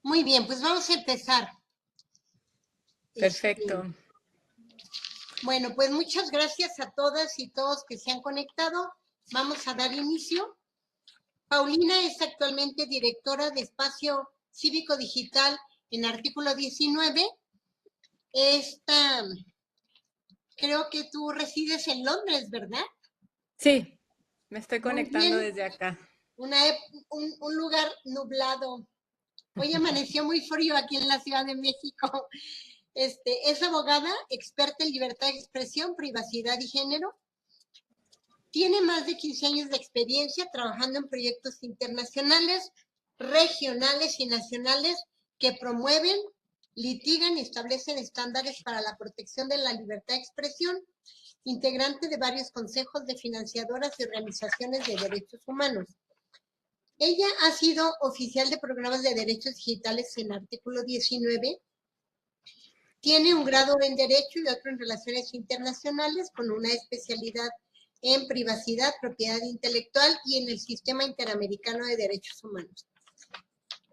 Muy bien, pues vamos a empezar. Perfecto. Bueno, pues muchas gracias a todas y todos que se han conectado. Vamos a dar inicio. Paulina es actualmente directora de Espacio Cívico Digital en Artículo 19. Creo que tú resides en Londres, ¿verdad? Sí, me estoy Muy conectando bien. desde acá. Un lugar nublado. Hoy amaneció muy frío aquí en la Ciudad de México. Es abogada, experta en libertad de expresión, privacidad y género. Tiene más de 15 años de experiencia trabajando en proyectos internacionales, regionales y nacionales que promueven, litigan y establecen estándares para la protección de la libertad de expresión, integrante de varios consejos de financiadoras y organizaciones de derechos humanos. Ella ha sido oficial de programas de derechos digitales en Artículo 19. Tiene un grado en Derecho y otro en Relaciones Internacionales con una especialidad en privacidad, propiedad intelectual y en el Sistema Interamericano de Derechos Humanos.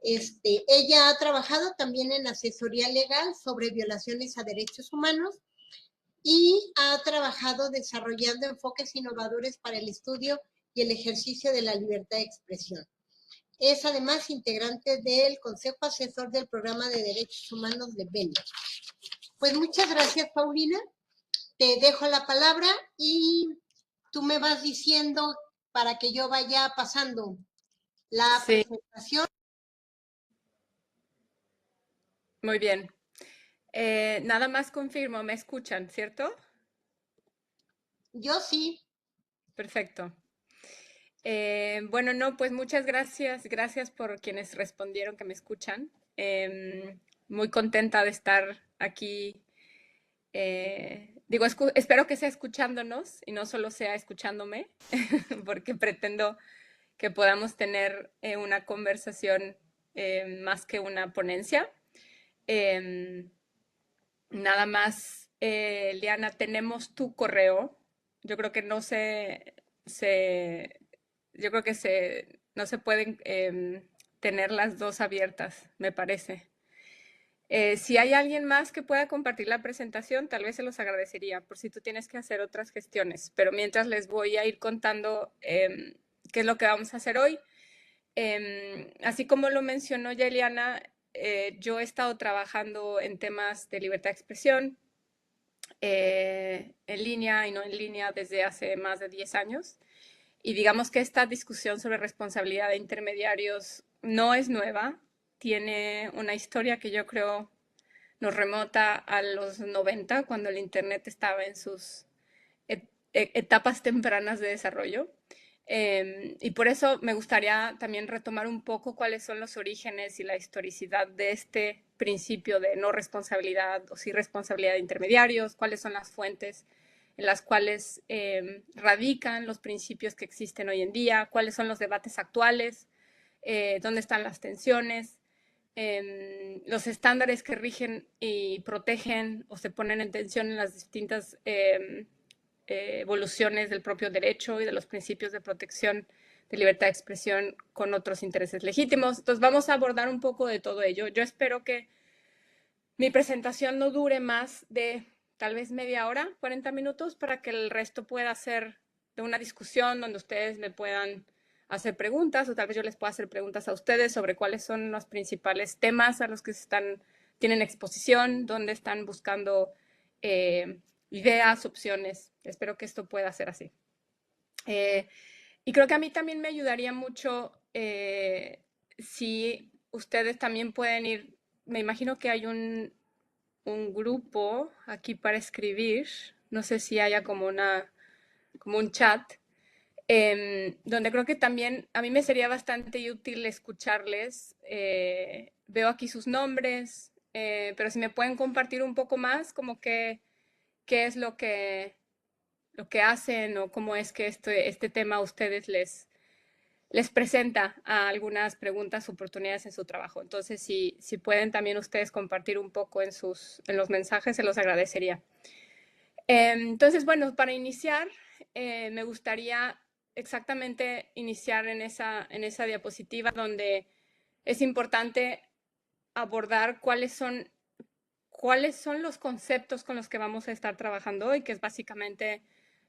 Ella ha trabajado también en asesoría legal sobre violaciones a derechos humanos y ha trabajado desarrollando enfoques innovadores para el estudio y el ejercicio de la libertad de expresión. Es además integrante del Consejo Asesor del Programa de Derechos Humanos de BENE. Pues muchas gracias, Paulina. Te dejo la palabra y tú me vas diciendo para que yo vaya pasando la presentación. Muy bien. Nada más confirmo, ¿me escuchan, cierto? Yo sí. Perfecto. Bueno, no, pues muchas gracias. Gracias por quienes respondieron que me escuchan. Muy contenta de estar aquí. Espero que sea escuchándonos y no solo sea escuchándome, porque pretendo que podamos tener una conversación más que una ponencia. Nada más, Liana, tenemos tu correo. Yo creo que yo creo que no se pueden tener las dos abiertas, me parece. Si hay alguien más que pueda compartir la presentación, tal vez se los agradecería por si tú tienes que hacer otras gestiones. Pero mientras les voy a ir contando qué es lo que vamos a hacer hoy. Así como lo mencionó ya Eliana, yo he estado trabajando en temas de libertad de expresión en línea y no en línea desde hace más de 10 años. Y digamos que esta discusión sobre responsabilidad de intermediarios no es nueva, tiene una historia que yo creo nos remota a los 90, cuando el Internet estaba en sus etapas tempranas de desarrollo. Y por eso me gustaría también retomar un poco cuáles son los orígenes y la historicidad de este principio de no responsabilidad o sí responsabilidad de intermediarios, cuáles son las fuentes en las cuales radican los principios que existen hoy en día, cuáles son los debates actuales, dónde están las tensiones, los estándares que rigen y protegen o se ponen en tensión en las distintas evoluciones del propio derecho y de los principios de protección de libertad de expresión con otros intereses legítimos. Entonces vamos a abordar un poco de todo ello. Yo espero que mi presentación no dure más de tal vez media hora, 40 minutos, para que el resto pueda ser de una discusión donde ustedes me puedan hacer preguntas o tal vez yo les pueda hacer preguntas a ustedes sobre cuáles son los principales temas a los que tienen exposición, dónde están buscando ideas, opciones. Espero que esto pueda ser así. Y creo que a mí también me ayudaría mucho si ustedes también pueden ir, me imagino que hay un grupo aquí para escribir, no sé si haya como un chat, donde creo que también a mí me sería bastante útil escucharles. Veo aquí sus nombres, pero si me pueden compartir un poco más, como qué es lo que hacen o cómo es que este tema a ustedes les presenta a algunas preguntas, oportunidades en su trabajo. Entonces, si pueden también ustedes compartir un poco en los mensajes, se los agradecería. Entonces, bueno, para iniciar, me gustaría exactamente iniciar en esa diapositiva donde es importante abordar cuáles son los conceptos con los que vamos a estar trabajando hoy, que es básicamente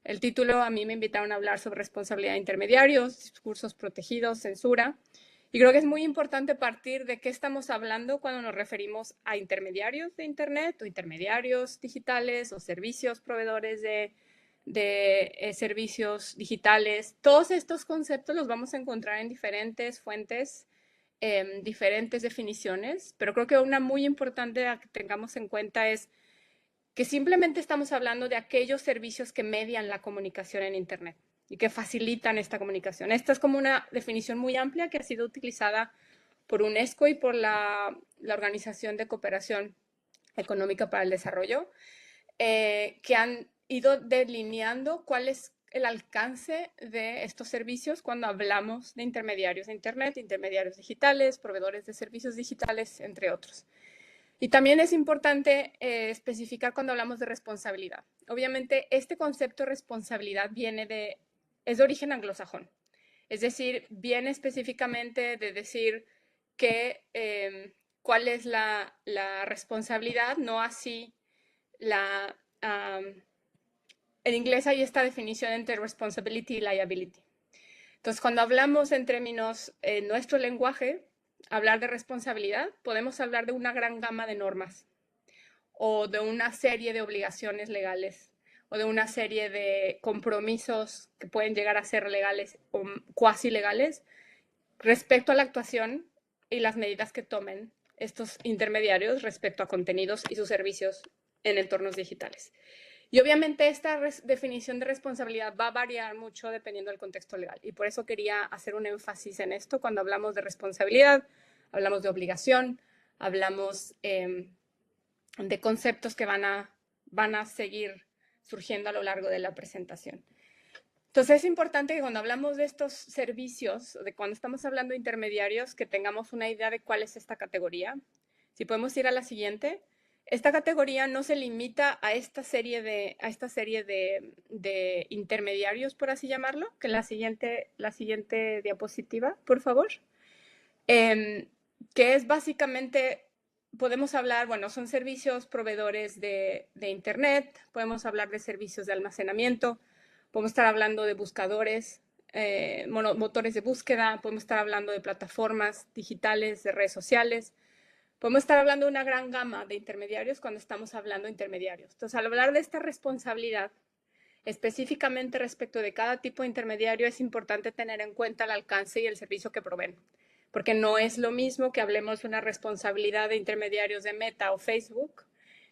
el título. A mí me invitaron a hablar sobre responsabilidad de intermediarios, discursos protegidos, censura. Y creo que es muy importante partir de qué estamos hablando cuando nos referimos a intermediarios de Internet o intermediarios digitales o servicios proveedores de servicios digitales. Todos estos conceptos los vamos a encontrar en diferentes fuentes, diferentes definiciones, pero creo que una muy importante a que tengamos en cuenta es que simplemente estamos hablando de aquellos servicios que median la comunicación en Internet y que facilitan esta comunicación. Esta es como una definición muy amplia que ha sido utilizada por UNESCO y por la Organización de Cooperación Económica para el Desarrollo, que han ido delineando cuál es el alcance de estos servicios cuando hablamos de intermediarios de Internet, intermediarios digitales, proveedores de servicios digitales, entre otros. Y también es importante especificar cuando hablamos de responsabilidad. Obviamente, este concepto de responsabilidad es de origen anglosajón. Es decir, viene específicamente de decir cuál es la responsabilidad, no así en inglés hay esta definición entre responsibility y liability. Entonces, cuando hablamos en términos en nuestro lenguaje, hablar de responsabilidad, podemos hablar de una gran gama de normas o de una serie de obligaciones legales o de una serie de compromisos que pueden llegar a ser legales o cuasi legales respecto a la actuación y las medidas que tomen estos intermediarios respecto a contenidos y sus servicios en entornos digitales. Y obviamente esta definición de responsabilidad va a variar mucho dependiendo del contexto legal. Y por eso quería hacer un énfasis en esto. Cuando hablamos de responsabilidad, hablamos de obligación, hablamos de conceptos que van a seguir surgiendo a lo largo de la presentación. Entonces es importante que cuando hablamos de estos servicios, de cuando estamos hablando de intermediarios, que tengamos una idea de cuál es esta categoría. Si podemos ir a la siguiente. Esta categoría no se limita a esta serie de intermediarios, por así llamarlo, que la siguiente diapositiva, por favor. Que es básicamente, podemos hablar, bueno, son servicios proveedores de Internet, podemos hablar de servicios de almacenamiento, podemos estar hablando de buscadores, motores de búsqueda, podemos estar hablando de plataformas digitales, de redes sociales. Podemos estar hablando de una gran gama de intermediarios cuando estamos hablando de intermediarios. Entonces, al hablar de esta responsabilidad, específicamente respecto de cada tipo de intermediario, es importante tener en cuenta el alcance y el servicio que proveen. Porque no es lo mismo que hablemos de una responsabilidad de intermediarios de Meta o Facebook,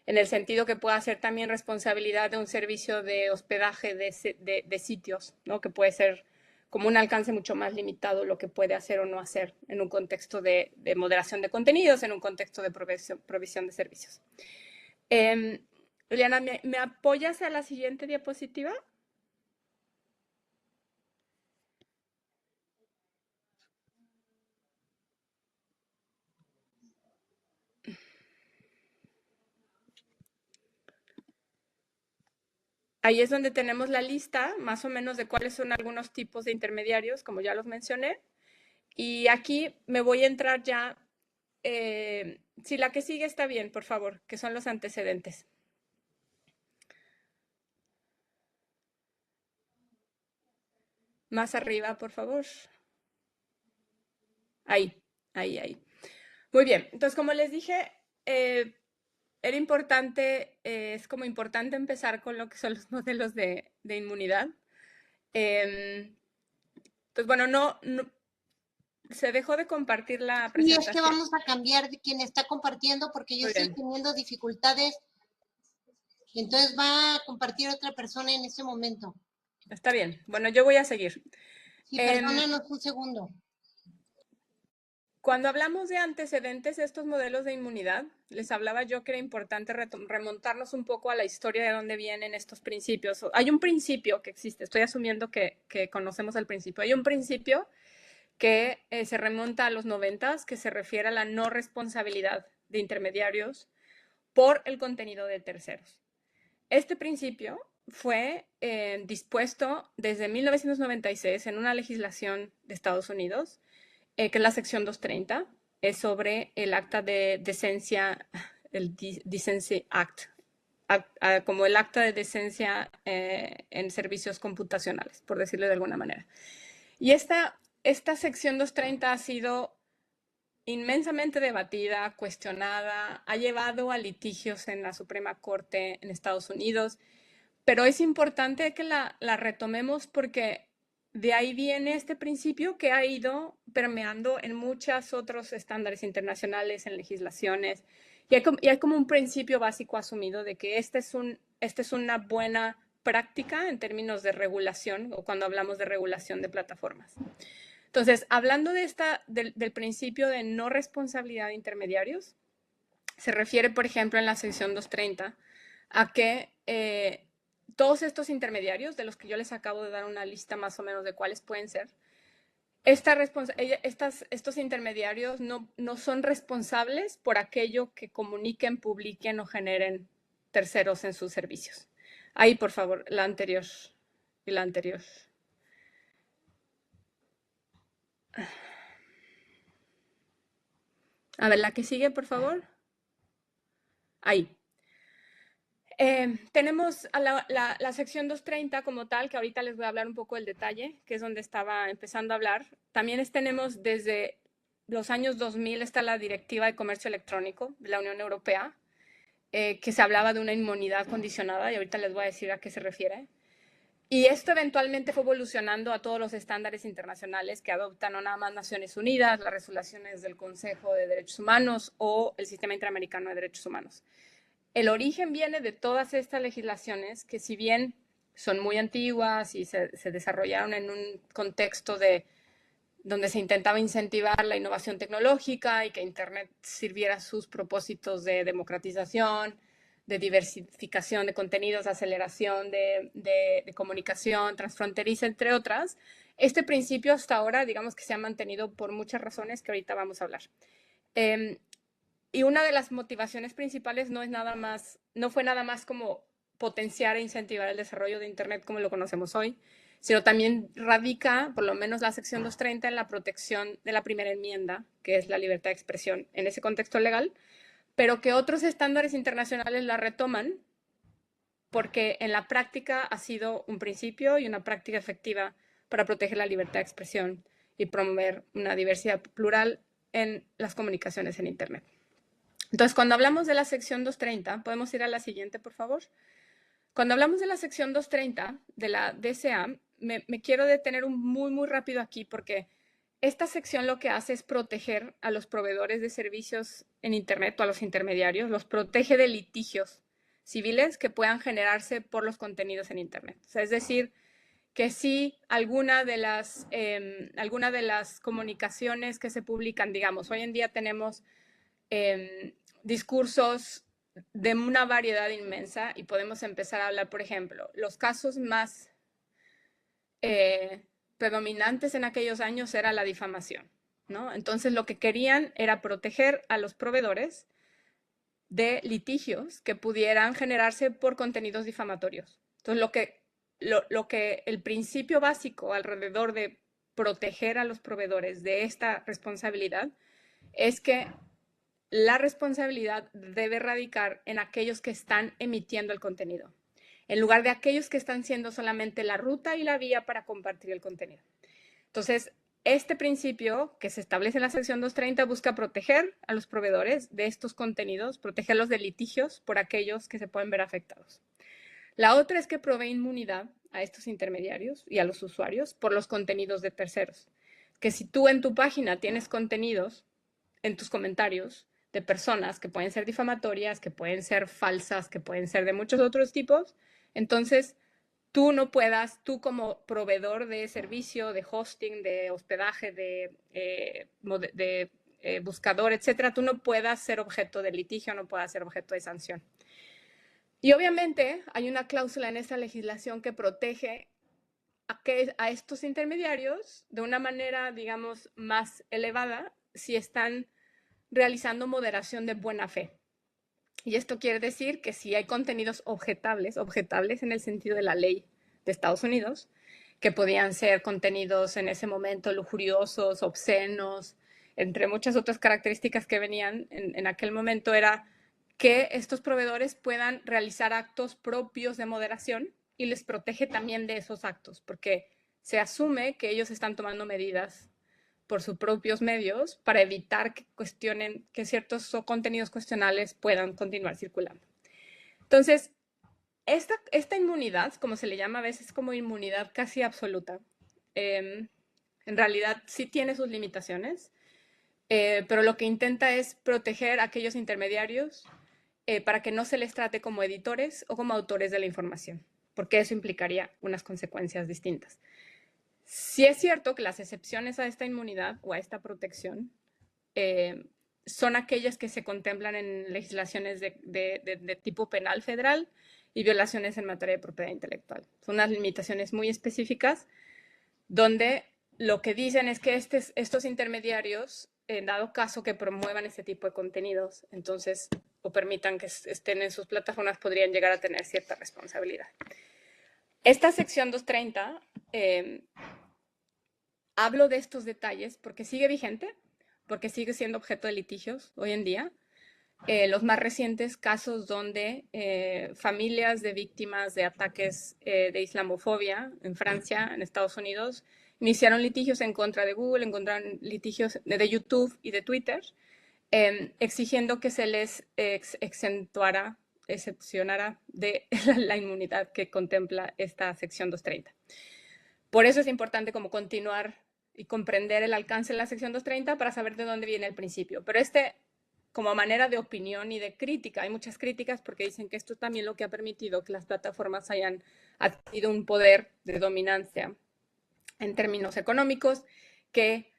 en el sentido que pueda ser también responsabilidad de un servicio de hospedaje de sitios, ¿no? Que puede ser como un alcance mucho más limitado lo que puede hacer o no hacer en un contexto de moderación de contenidos, en un contexto de provisión de servicios. Juliana, ¿me apoyas a la siguiente diapositiva? Ahí es donde tenemos la lista, más o menos, de cuáles son algunos tipos de intermediarios, como ya los mencioné. Y aquí me voy a entrar ya, si la que sigue está bien, por favor, que son los antecedentes. Más arriba, por favor. Ahí. Muy bien, entonces como les dije, era importante, es como importante empezar con lo que son los modelos de inmunidad. Entonces, bueno, no, se dejó de compartir la Sí, presentación. es que vamos a cambiar de quien está compartiendo porque yo estoy teniendo dificultades. Entonces va a compartir otra persona en ese momento. Está bien. Bueno, yo voy a seguir. Sí, perdónanos un segundo. Cuando hablamos de antecedentes de estos modelos de inmunidad, les hablaba yo que era importante remontarnos un poco a la historia de dónde vienen estos principios. Hay un principio que existe, estoy asumiendo que conocemos el principio. Hay un principio que se remonta a los 90s, que se refiere a la no responsabilidad de intermediarios por el contenido de terceros. Este principio fue dispuesto desde 1996 en una legislación de Estados Unidos, que es la sección 230, es sobre el acta de decencia, el Decency Act, como el acta de decencia en servicios computacionales, por decirlo de alguna manera. Y esta sección 230 ha sido inmensamente debatida, cuestionada, ha llevado a litigios en la Suprema Corte en Estados Unidos, pero es importante que la retomemos porque de ahí viene este principio que ha ido permeando en muchos otros estándares internacionales, en legislaciones, y hay como un principio básico asumido de que esta es una buena práctica en términos de regulación o cuando hablamos de regulación de plataformas. Entonces, hablando del principio de no responsabilidad de intermediarios, se refiere, por ejemplo, en la sección 230 a que todos estos intermediarios, de los que yo les acabo de dar una lista más o menos de cuáles pueden ser, estos intermediarios no son responsables por aquello que comuniquen, publiquen o generen terceros en sus servicios. Ahí, por favor, la anterior y la anterior. A ver, la que sigue, por favor. Ahí. Tenemos a la sección 230 como tal, que ahorita les voy a hablar un poco del detalle, que es donde estaba empezando a hablar. También tenemos desde los años 2000 está la Directiva de Comercio Electrónico de la Unión Europea, que se hablaba de una inmunidad condicionada, y ahorita les voy a decir a qué se refiere. Y esto eventualmente fue evolucionando a todos los estándares internacionales que adoptan no nada más Naciones Unidas, las resoluciones del Consejo de Derechos Humanos o el Sistema Interamericano de Derechos Humanos. El origen viene de todas estas legislaciones que, si bien son muy antiguas y se desarrollaron en un contexto donde se intentaba incentivar la innovación tecnológica y que Internet sirviera a sus propósitos de democratización, de diversificación de contenidos, de aceleración de comunicación transfronteriza, entre otras, este principio hasta ahora, digamos que se ha mantenido por muchas razones que ahorita vamos a hablar. Y una de las motivaciones principales no fue nada más como potenciar e incentivar el desarrollo de Internet como lo conocemos hoy, sino también radica, por lo menos la sección 230, en la protección de la primera enmienda, que es la libertad de expresión en ese contexto legal, pero que otros estándares internacionales la retoman porque en la práctica ha sido un principio y una práctica efectiva para proteger la libertad de expresión y promover una diversidad plural en las comunicaciones en Internet. Entonces, cuando hablamos de la sección 230, podemos ir a la siguiente, por favor. Cuando hablamos de la sección 230 de la DCA, me quiero detener muy rápido aquí porque esta sección lo que hace es proteger a los proveedores de servicios en Internet o a los intermediarios, los protege de litigios civiles que puedan generarse por los contenidos en Internet. O sea, es decir, que si alguna de las comunicaciones que se publican, digamos, hoy en día tenemos discursos de una variedad inmensa y podemos empezar a hablar, por ejemplo, los casos más predominantes en aquellos años era la difamación, ¿no? Entonces lo que querían era proteger a los proveedores de litigios que pudieran generarse por contenidos difamatorios. Entonces lo que el principio básico alrededor de proteger a los proveedores de esta responsabilidad es que la responsabilidad debe radicar en aquellos que están emitiendo el contenido, en lugar de aquellos que están siendo solamente la ruta y la vía para compartir el contenido. Entonces, este principio que se establece en la sección 230 busca proteger a los proveedores de estos contenidos, protegerlos de litigios por aquellos que se pueden ver afectados. La otra es que provee inmunidad a estos intermediarios y a los usuarios por los contenidos de terceros. Que si tú en tu página tienes contenidos en tus comentarios de personas que pueden ser difamatorias, que pueden ser falsas, que pueden ser de muchos otros tipos, entonces tú como proveedor de servicio, de hosting, de hospedaje, de buscador, etcétera, tú no puedas ser objeto de litigio, no puedas ser objeto de sanción. Y obviamente hay una cláusula en esta legislación que protege a estos intermediarios de una manera, digamos, más elevada si están realizando moderación de buena fe. Y esto quiere decir que si hay contenidos objetables en el sentido de la ley de Estados Unidos, que podían ser contenidos en ese momento lujuriosos, obscenos, entre muchas otras características que venían en aquel momento, era que estos proveedores puedan realizar actos propios de moderación y les protege también de esos actos, porque se asume que ellos están tomando medidas por sus propios medios para evitar que ciertos contenidos cuestionables puedan continuar circulando. Entonces, esta inmunidad, como se le llama a veces como inmunidad casi absoluta, en realidad sí tiene sus limitaciones, pero lo que intenta es proteger a aquellos intermediarios para que no se les trate como editores o como autores de la información, porque eso implicaría unas consecuencias distintas. Sí es cierto que las excepciones a esta inmunidad o a esta protección son aquellas que se contemplan en legislaciones de tipo penal federal y violaciones en materia de propiedad intelectual. Son unas limitaciones muy específicas donde lo que dicen es que estos intermediarios, en dado caso que promuevan este tipo de contenidos, entonces, o permitan que estén en sus plataformas, podrían llegar a tener cierta responsabilidad. Esta sección 230, hablo de estos detalles porque sigue vigente, porque sigue siendo objeto de litigios hoy en día. Los más recientes casos donde familias de víctimas de ataques de islamofobia en Francia, en Estados Unidos, iniciaron litigios en contra de Google, encontraron litigios de YouTube y de Twitter, exigiendo que se les excepcionara de la inmunidad que contempla esta sección 230. Por eso es importante como continuar y comprender el alcance de la sección 230 para saber de dónde viene el principio. Pero como manera de opinión y de crítica, hay muchas críticas porque dicen que esto es también lo que ha permitido que las plataformas hayan adquirido un poder de dominancia en términos económicos, que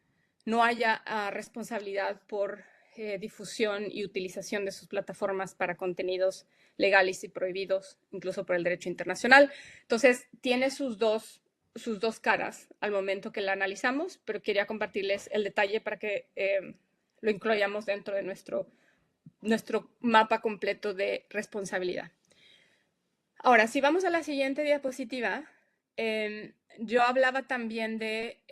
no haya responsabilidad por difusión y utilización de sus plataformas para contenidos legales y prohibidos, incluso por el derecho internacional. Entonces, tiene sus dos caras al momento que la analizamos, pero quería compartirles el detalle para que lo incluyamos dentro de nuestro mapa completo de responsabilidad. Ahora, si vamos a la siguiente diapositiva, yo hablaba también de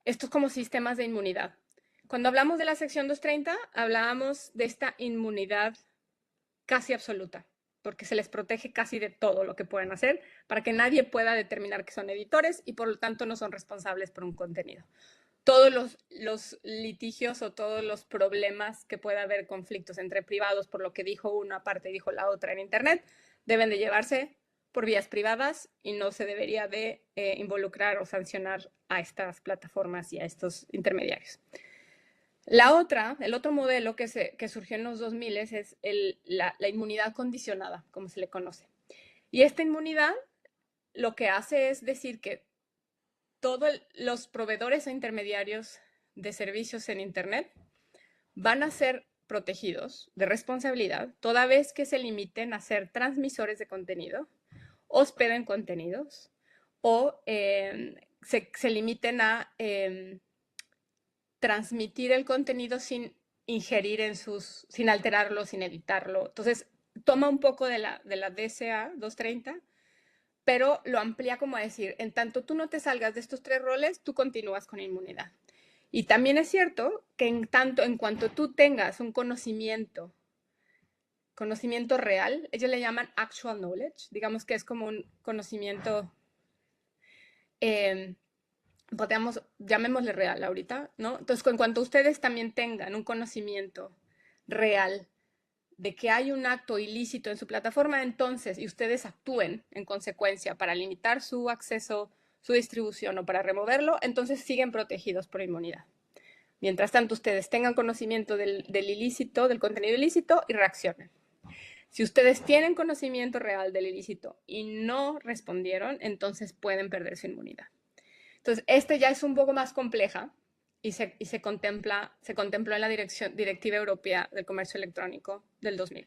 estos como sistemas de inmunidad. Cuando hablamos de la sección 230, hablábamos de esta inmunidad casi absoluta, porque se les protege casi de todo lo que pueden hacer para que nadie pueda determinar que son editores y por lo tanto no son responsables por un contenido. Todos los litigios o todos los problemas que pueda haber conflictos entre privados por lo que dijo una parte y dijo la otra en Internet deben de llevarse por vías privadas y no se debería de involucrar o sancionar a estas plataformas y a estos intermediarios. El otro modelo que surgió en los 2000 es la inmunidad condicionada, como se le conoce. Y esta inmunidad lo que hace es decir que todos los proveedores e intermediarios de servicios en Internet van a ser protegidos de responsabilidad toda vez que se limiten a ser transmisores de contenido, hospeden contenidos o se limiten a transmitir el contenido sin ingerir sin alterarlo, sin editarlo. Entonces, toma un poco de la DCA 230, pero lo amplía como a decir, en tanto tú no te salgas de estos 3 roles, tú continúas con inmunidad. Y también es cierto que en cuanto tú tengas un conocimiento real, ellos le llaman actual knowledge, digamos que es como un conocimiento, llamémosle real ahorita, ¿no? Entonces, en cuanto ustedes también tengan un conocimiento real de que hay un acto ilícito en su plataforma, entonces, y ustedes actúen en consecuencia para limitar su acceso, su distribución o para removerlo, entonces siguen protegidos por inmunidad. Mientras tanto, ustedes tengan conocimiento del ilícito, del contenido ilícito y reaccionen. Si ustedes tienen conocimiento real del ilícito y no respondieron, entonces pueden perder su inmunidad. Entonces, ya es un poco más compleja y se contempló en la Directiva Europea del Comercio Electrónico del 2000.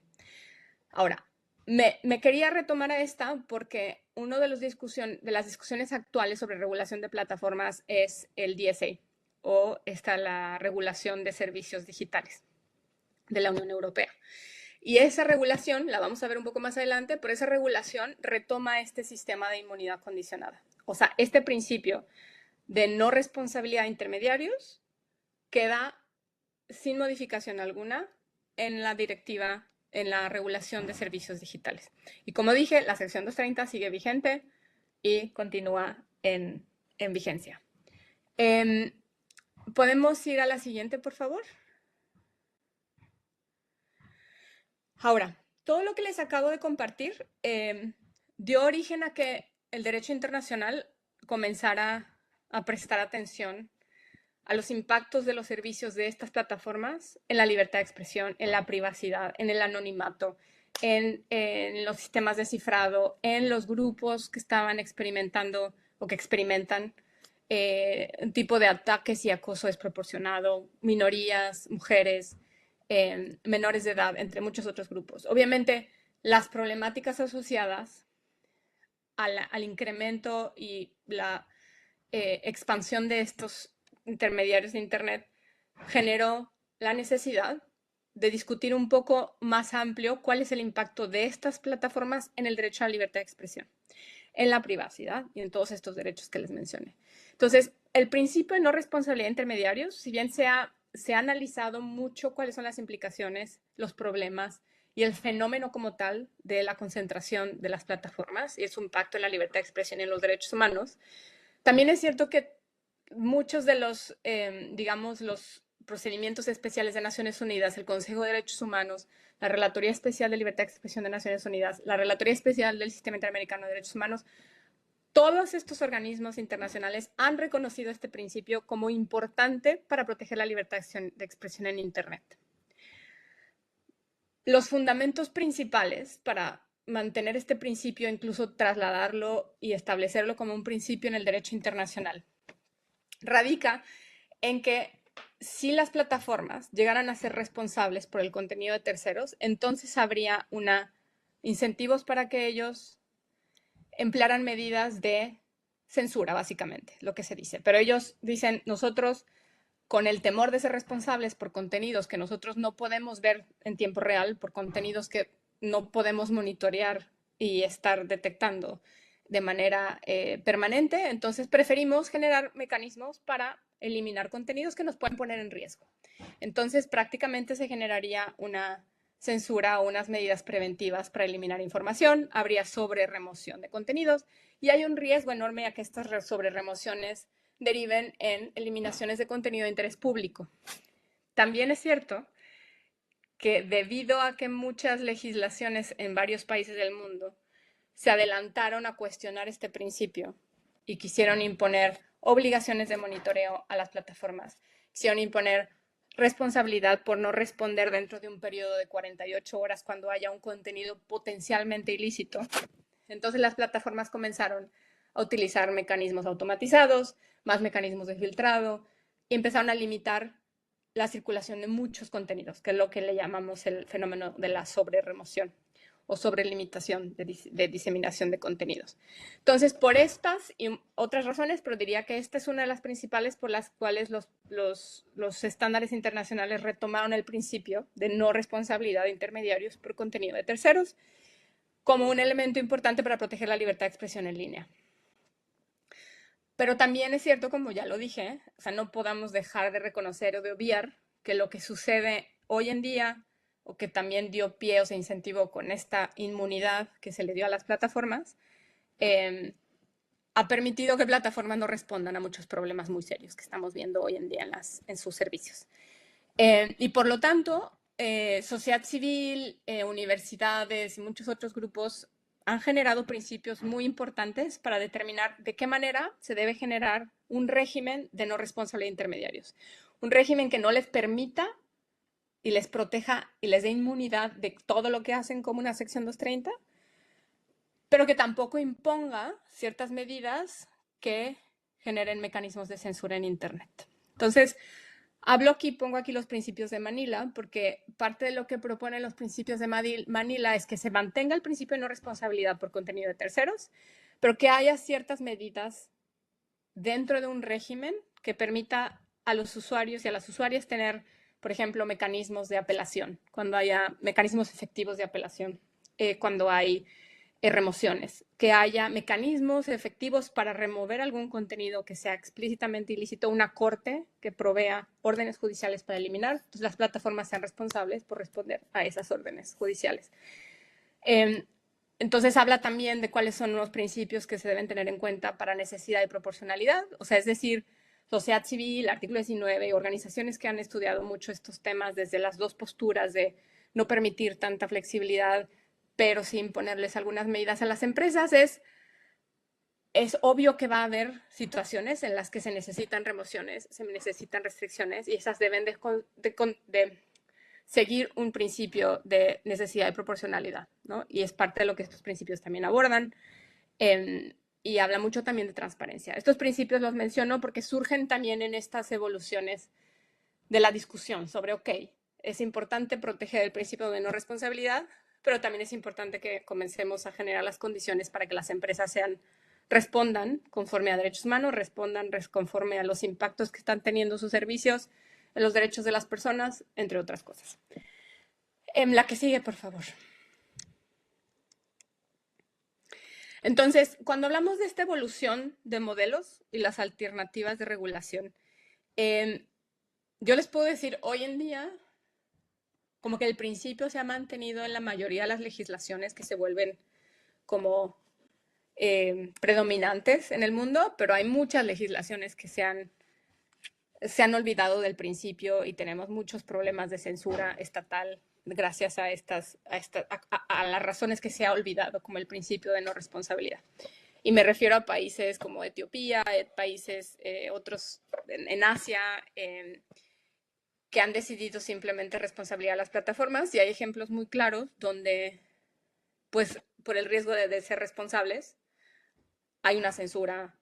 Ahora, me quería retomar a esta porque una de las discusiones actuales sobre regulación de plataformas es el DSA, o la regulación de servicios digitales de la Unión Europea. Y esa regulación, la vamos a ver un poco más adelante, pero esa regulación retoma este sistema de inmunidad condicionada. O sea, este principio de no responsabilidad de intermediarios queda sin modificación alguna en la directiva, en la regulación de servicios digitales. Y como dije, la sección 230 sigue vigente y continúa en vigencia. ¿Podemos ir a la siguiente, por favor? Ahora, todo lo que les acabo de compartir dio origen a que el derecho internacional comenzara a prestar atención a los impactos de los servicios de estas plataformas en la libertad de expresión, en la privacidad, en el anonimato, en los sistemas de cifrado, en los grupos que estaban experimentando o que experimentan un tipo de ataques y acoso desproporcionado, minorías, mujeres, menores de edad, entre muchos otros grupos. Obviamente, las problemáticas asociadas al incremento y la expansión de estos intermediarios de Internet generó la necesidad de discutir un poco más amplio cuál es el impacto de estas plataformas en el derecho a la libertad de expresión, en la privacidad y en todos estos derechos que les mencioné. Entonces, el principio de no responsabilidad de intermediarios, si bien se ha analizado mucho cuáles son las implicaciones, los problemas y el fenómeno como tal de la concentración de las plataformas y su impacto en la libertad de expresión y en los derechos humanos, también es cierto que muchos de los, digamos, los procedimientos especiales de Naciones Unidas, el Consejo de Derechos Humanos, la Relatoría Especial de Libertad de Expresión de Naciones Unidas, la Relatoría Especial del Sistema Interamericano de Derechos Humanos, todos estos organismos internacionales han reconocido este principio como importante para proteger la libertad de expresión en Internet. Los fundamentos principales para mantener este principio, incluso trasladarlo y establecerlo como un principio en el derecho internacional, radica en que si las plataformas llegaran a ser responsables por el contenido de terceros, entonces habría incentivos para que ellos emplearan medidas de censura, básicamente, lo que se dice. Pero ellos dicen, nosotros, con el temor de ser responsables por contenidos que nosotros no podemos ver en tiempo real, por contenidos que no podemos monitorear y estar detectando de manera permanente, entonces preferimos generar mecanismos para eliminar contenidos que nos pueden poner en riesgo. Entonces, prácticamente se generaría una censura o unas medidas preventivas para eliminar información, habría sobre-remoción de contenidos y hay un riesgo enorme a que estas sobre-remociones deriven en eliminaciones de contenido de interés público. También es cierto que debido a que muchas legislaciones en varios países del mundo se adelantaron a cuestionar este principio y quisieron imponer obligaciones de monitoreo a las plataformas, quisieron imponer responsabilidad por no responder dentro de un periodo de 48 horas cuando haya un contenido potencialmente ilícito. Entonces las plataformas comenzaron a utilizar mecanismos automatizados, más mecanismos de filtrado, y empezaron a limitar la circulación de muchos contenidos, que es lo que le llamamos el fenómeno de la sobre-remoción o sobrelimitación de diseminación de contenidos. Entonces, por estas y otras razones, pero diría que esta es una de las principales por las cuales los estándares internacionales retomaron el principio de no responsabilidad de intermediarios por contenido de terceros como un elemento importante para proteger la libertad de expresión en línea. Pero también es cierto, como ya lo dije, o sea, no podamos dejar de reconocer o de obviar que lo que sucede hoy en día, o que también dio pie o se incentivó con esta inmunidad que se le dio a las plataformas, ha permitido que plataformas no respondan a muchos problemas muy serios que estamos viendo hoy en día en sus servicios. Y por lo tanto, sociedad civil, universidades y muchos otros grupos han generado principios muy importantes para determinar de qué manera se debe generar un régimen de no responsabilidad de intermediarios. Un régimen que no les permita y les proteja y les dé inmunidad de todo lo que hacen como una sección 230, pero que tampoco imponga ciertas medidas que generen mecanismos de censura en Internet. Entonces, pongo aquí los principios de Manila, porque parte de lo que proponen los principios de Manila es que se mantenga el principio de no responsabilidad por contenido de terceros, pero que haya ciertas medidas dentro de un régimen que permita a los usuarios y a las usuarias tener, por ejemplo, mecanismos de apelación, cuando haya mecanismos efectivos de apelación, cuando hay remociones, que haya mecanismos efectivos para remover algún contenido que sea explícitamente ilícito, una corte que provea órdenes judiciales para eliminar, entonces las plataformas sean responsables por responder a esas órdenes judiciales. Entonces habla también de cuáles son los principios que se deben tener en cuenta para necesidad y proporcionalidad, o sea, es decir, sociedad civil, artículo 19, organizaciones que han estudiado mucho estos temas desde las dos posturas de no permitir tanta flexibilidad, pero sin ponerles algunas medidas a las empresas, es obvio que va a haber situaciones en las que se necesitan remociones, se necesitan restricciones y esas deben de seguir un principio de necesidad y proporcionalidad, ¿no? Y es parte de lo que estos principios también abordan. Y habla mucho también de transparencia. Estos principios los menciono porque surgen también en estas evoluciones de la discusión sobre, ok, es importante proteger el principio de no responsabilidad, pero también es importante que comencemos a generar las condiciones para que las empresas respondan conforme a derechos humanos, respondan conforme a los impactos que están teniendo sus servicios, en los derechos de las personas, entre otras cosas. La que sigue, por favor. Entonces, cuando hablamos de esta evolución de modelos y las alternativas de regulación, yo les puedo decir, hoy en día, como que el principio se ha mantenido en la mayoría de las legislaciones que se vuelven como predominantes en el mundo, pero hay muchas legislaciones que se han olvidado del principio y tenemos muchos problemas de censura estatal gracias a las razones que se ha olvidado, como el principio de no responsabilidad. Y me refiero a países como Etiopía, países otros en Asia, que han decidido simplemente responsabilizar a las plataformas, y hay ejemplos muy claros donde, pues, por el riesgo de ser responsables, hay una censura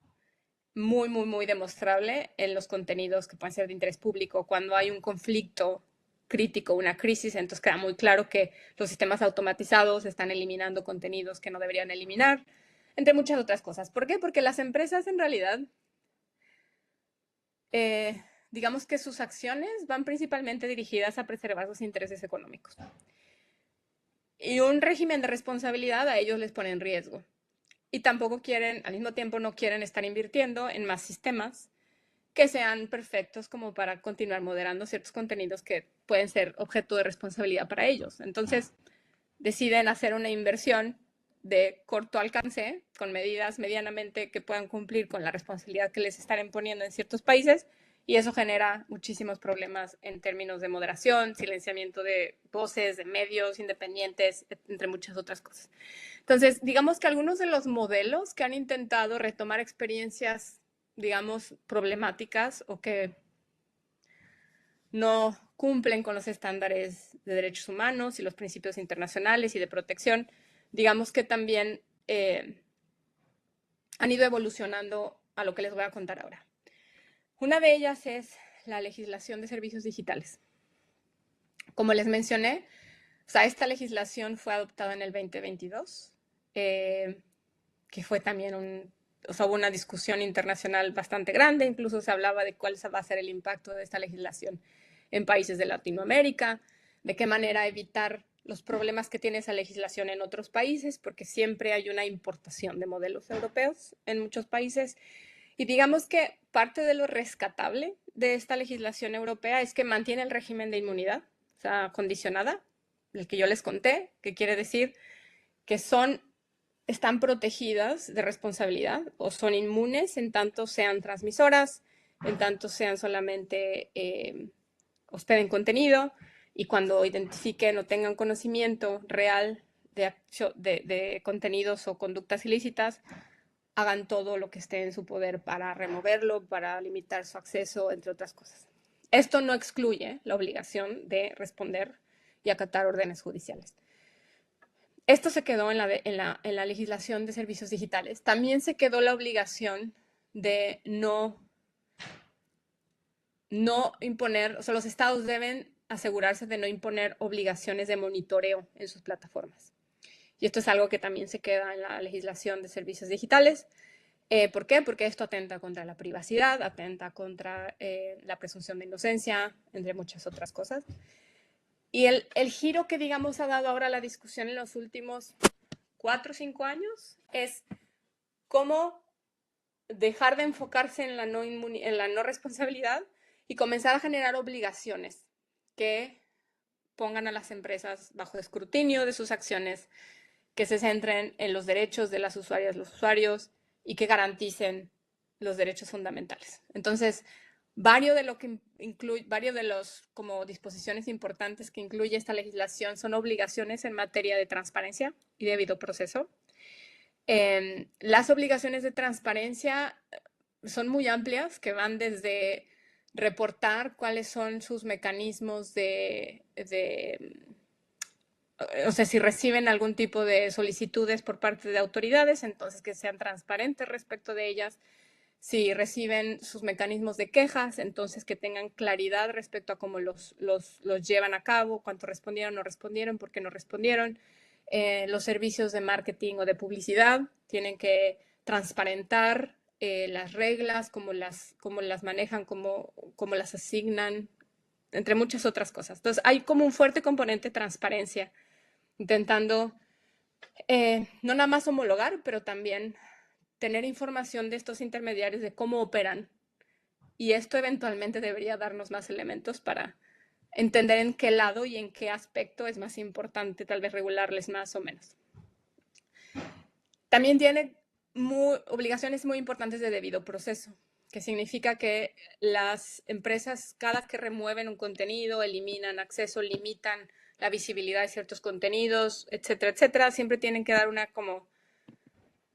muy, muy, muy demostrable en los contenidos que pueden ser de interés público. Cuando hay un conflicto crítico, una crisis, entonces queda muy claro que los sistemas automatizados están eliminando contenidos que no deberían eliminar, entre muchas otras cosas. ¿Por qué? Porque las empresas en realidad, digamos que sus acciones van principalmente dirigidas a preservar sus intereses económicos. Y un régimen de responsabilidad a ellos les pone en riesgo. Y tampoco quieren, al mismo tiempo no quieren estar invirtiendo en más sistemas que sean perfectos como para continuar moderando ciertos contenidos que pueden ser objeto de responsabilidad para ellos. Entonces, deciden hacer una inversión de corto alcance, con medidas medianamente que puedan cumplir con la responsabilidad que les están imponiendo en ciertos países, y eso genera muchísimos problemas en términos de moderación, silenciamiento de voces, de medios independientes, entre muchas otras cosas. Entonces, digamos que algunos de los modelos que han intentado retomar experiencias, digamos, problemáticas o que no cumplen con los estándares de derechos humanos y los principios internacionales y de protección, digamos que también han ido evolucionando a lo que les voy a contar ahora. Una de ellas es la legislación de servicios digitales. Como les mencioné, o sea, esta legislación fue adoptada en el 2022, que fue también hubo una discusión internacional bastante grande, incluso se hablaba de cuál va a ser el impacto de esta legislación en países de Latinoamérica, de qué manera evitar los problemas que tiene esa legislación en otros países, porque siempre hay una importación de modelos europeos en muchos países. Y digamos que parte de lo rescatable de esta legislación europea es que mantiene el régimen de inmunidad, o sea, condicionada, el que yo les conté, que quiere decir que están protegidas de responsabilidad o son inmunes en tanto sean transmisoras, en tanto sean solamente hospeden contenido, y cuando identifiquen o tengan conocimiento real de contenidos o conductas ilícitas, hagan todo lo que esté en su poder para removerlo, para limitar su acceso, entre otras cosas. Esto no excluye la obligación de responder y acatar órdenes judiciales. Esto se quedó en la legislación de servicios digitales. También se quedó la obligación de no imponer, o sea, los estados deben asegurarse de no imponer obligaciones de monitoreo en sus plataformas. Y esto es algo que también se queda en la legislación de servicios digitales. ¿Por qué? Porque esto atenta contra la privacidad, atenta contra la presunción de inocencia, entre muchas otras cosas. Y el giro que, digamos, ha dado ahora la discusión en los últimos 4 o 5 años es cómo dejar de enfocarse en la no responsabilidad y comenzar a generar obligaciones que pongan a las empresas bajo escrutinio de sus acciones, que se centren en los derechos de las usuarias, los usuarios, y que garanticen los derechos fundamentales. Entonces, varios de los como disposiciones importantes que incluye esta legislación son obligaciones en materia de transparencia y debido proceso. Las obligaciones de transparencia son muy amplias, que van desde reportar cuáles son sus mecanismos o sea, si reciben algún tipo de solicitudes por parte de autoridades, entonces que sean transparentes respecto de ellas. Si reciben sus mecanismos de quejas, entonces que tengan claridad respecto a cómo los llevan a cabo, cuánto respondieron, no respondieron, por qué no respondieron. Los servicios de marketing o de publicidad tienen que transparentar las reglas, cómo las manejan, cómo las asignan, entre muchas otras cosas. Entonces, hay como un fuerte componente de transparencia, intentando no nada más homologar, pero también tener información de estos intermediarios de cómo operan. Y esto eventualmente debería darnos más elementos para entender en qué lado y en qué aspecto es más importante tal vez regularles más o menos. También tiene obligaciones muy importantes de debido proceso, que significa que las empresas, cada que remueven un contenido, eliminan acceso, limitan la visibilidad de ciertos contenidos, etcétera, etcétera, siempre tienen que dar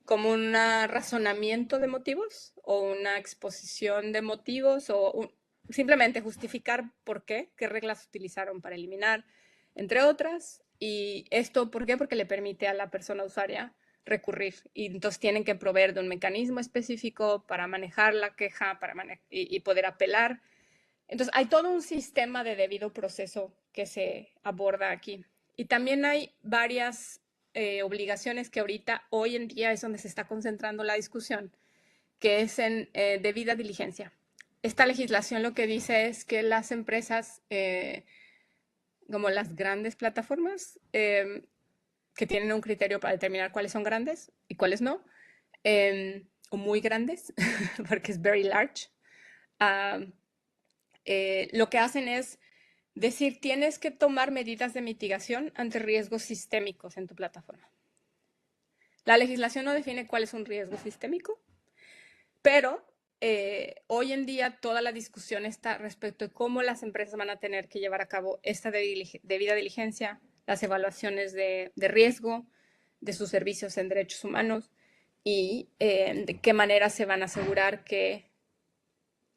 como un razonamiento de motivos o una exposición de motivos o simplemente justificar por qué reglas utilizaron para eliminar, entre otras. Y esto, ¿por qué? Porque le permite a la persona usuaria recurrir. Y entonces tienen que proveer de un mecanismo específico para manejar la queja y poder apelar. Entonces, hay todo un sistema de debido proceso que se aborda aquí. Y también hay varias obligaciones que ahorita, hoy en día, es donde se está concentrando la discusión, que es en debida diligencia. Esta legislación lo que dice es que las empresas, como las grandes plataformas, que tienen un criterio para determinar cuáles son grandes y cuáles no, o muy grandes, porque es very large, lo que hacen es decir, tienes que tomar medidas de mitigación ante riesgos sistémicos en tu plataforma. La legislación no define cuál es un riesgo sistémico, pero hoy en día toda la discusión está respecto de cómo las empresas van a tener que llevar a cabo esta debida diligencia, las evaluaciones de riesgo de sus servicios en derechos humanos y de qué manera se van a asegurar que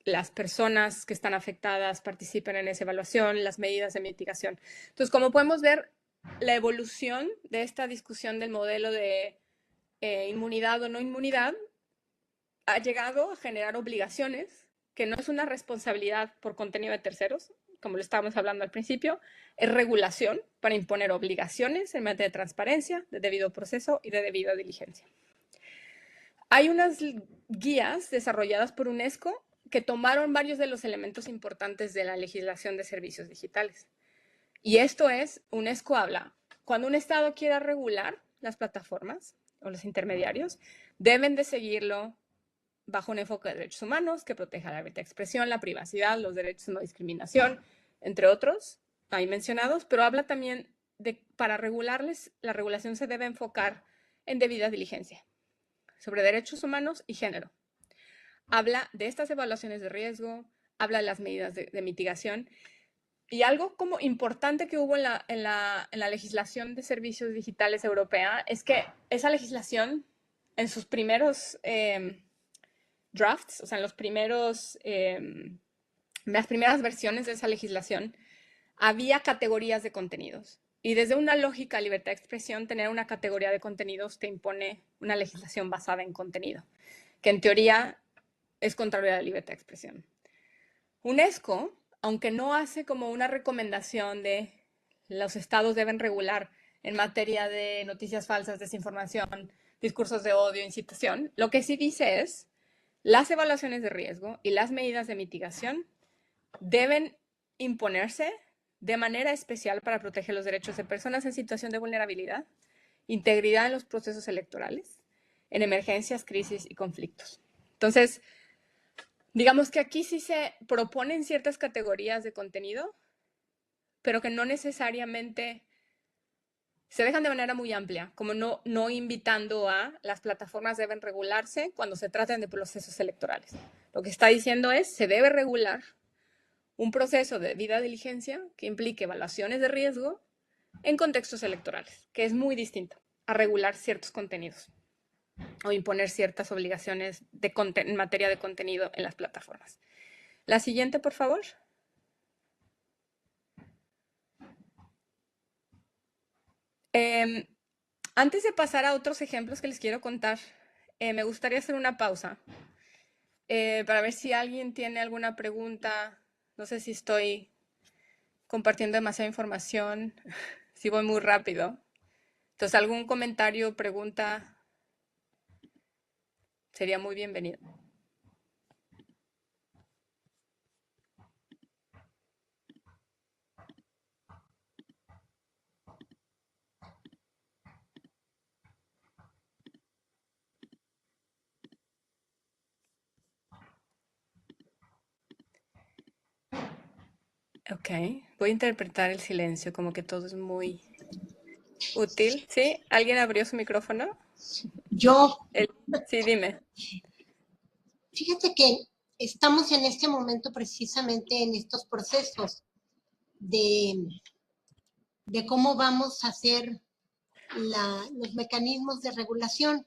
las personas que están afectadas participen en esa evaluación, las medidas de mitigación. Entonces, como podemos ver, la evolución de esta discusión del modelo de inmunidad o no inmunidad ha llegado a generar obligaciones, que no es una responsabilidad por contenido de terceros, como lo estábamos hablando al principio, es regulación para imponer obligaciones en materia de transparencia, de debido proceso y de debida diligencia. Hay unas guías desarrolladas por UNESCO que tomaron varios de los elementos importantes de la legislación de servicios digitales. Y esto es, UNESCO habla, cuando un Estado quiera regular las plataformas o los intermediarios, deben de seguirlo bajo un enfoque de derechos humanos que proteja la libertad de expresión, la privacidad, los derechos de no discriminación, entre otros, ahí mencionados, pero habla también de, para regularles, la regulación se debe enfocar en debida diligencia, sobre derechos humanos y género. Habla de estas evaluaciones de riesgo, habla de las medidas de mitigación. Y algo como importante que hubo en la legislación de servicios digitales europea es que esa legislación, en sus primeros drafts, o sea, en las primeras versiones de esa legislación, había categorías de contenidos. Y desde una lógica de libertad de expresión, tener una categoría de contenidos te impone una legislación basada en contenido, que en teoría es contraria a la libertad de expresión. UNESCO, aunque no hace como una recomendación de los estados deben regular en materia de noticias falsas, desinformación, discursos de odio, incitación, lo que sí dice es las evaluaciones de riesgo y las medidas de mitigación deben imponerse de manera especial para proteger los derechos de personas en situación de vulnerabilidad integridad en los procesos electorales, en emergencias, crisis y conflictos. Entonces, digamos que aquí sí se proponen ciertas categorías de contenido, pero que no necesariamente se dejan de manera muy amplia, como no invitando a las plataformas deben regularse cuando se traten de procesos electorales. Lo que está diciendo es, se debe regular un proceso de debida diligencia que implique evaluaciones de riesgo en contextos electorales, que es muy distinto a regular ciertos contenidos o imponer ciertas obligaciones en materia de contenido en las plataformas. La siguiente, por favor. Antes de pasar a otros ejemplos que les quiero contar, me gustaría hacer una pausa para ver si alguien tiene alguna pregunta. No sé si estoy compartiendo demasiada información, si voy muy rápido. Entonces, algún comentario, pregunta, sería muy bienvenido. Ok, voy a interpretar el silencio como que todo es muy útil. ¿Sí? ¿Alguien abrió su micrófono? Yo, Sí, dime. fíjate que estamos en este momento precisamente en estos procesos de, de cómo vamos a hacer los mecanismos de regulación.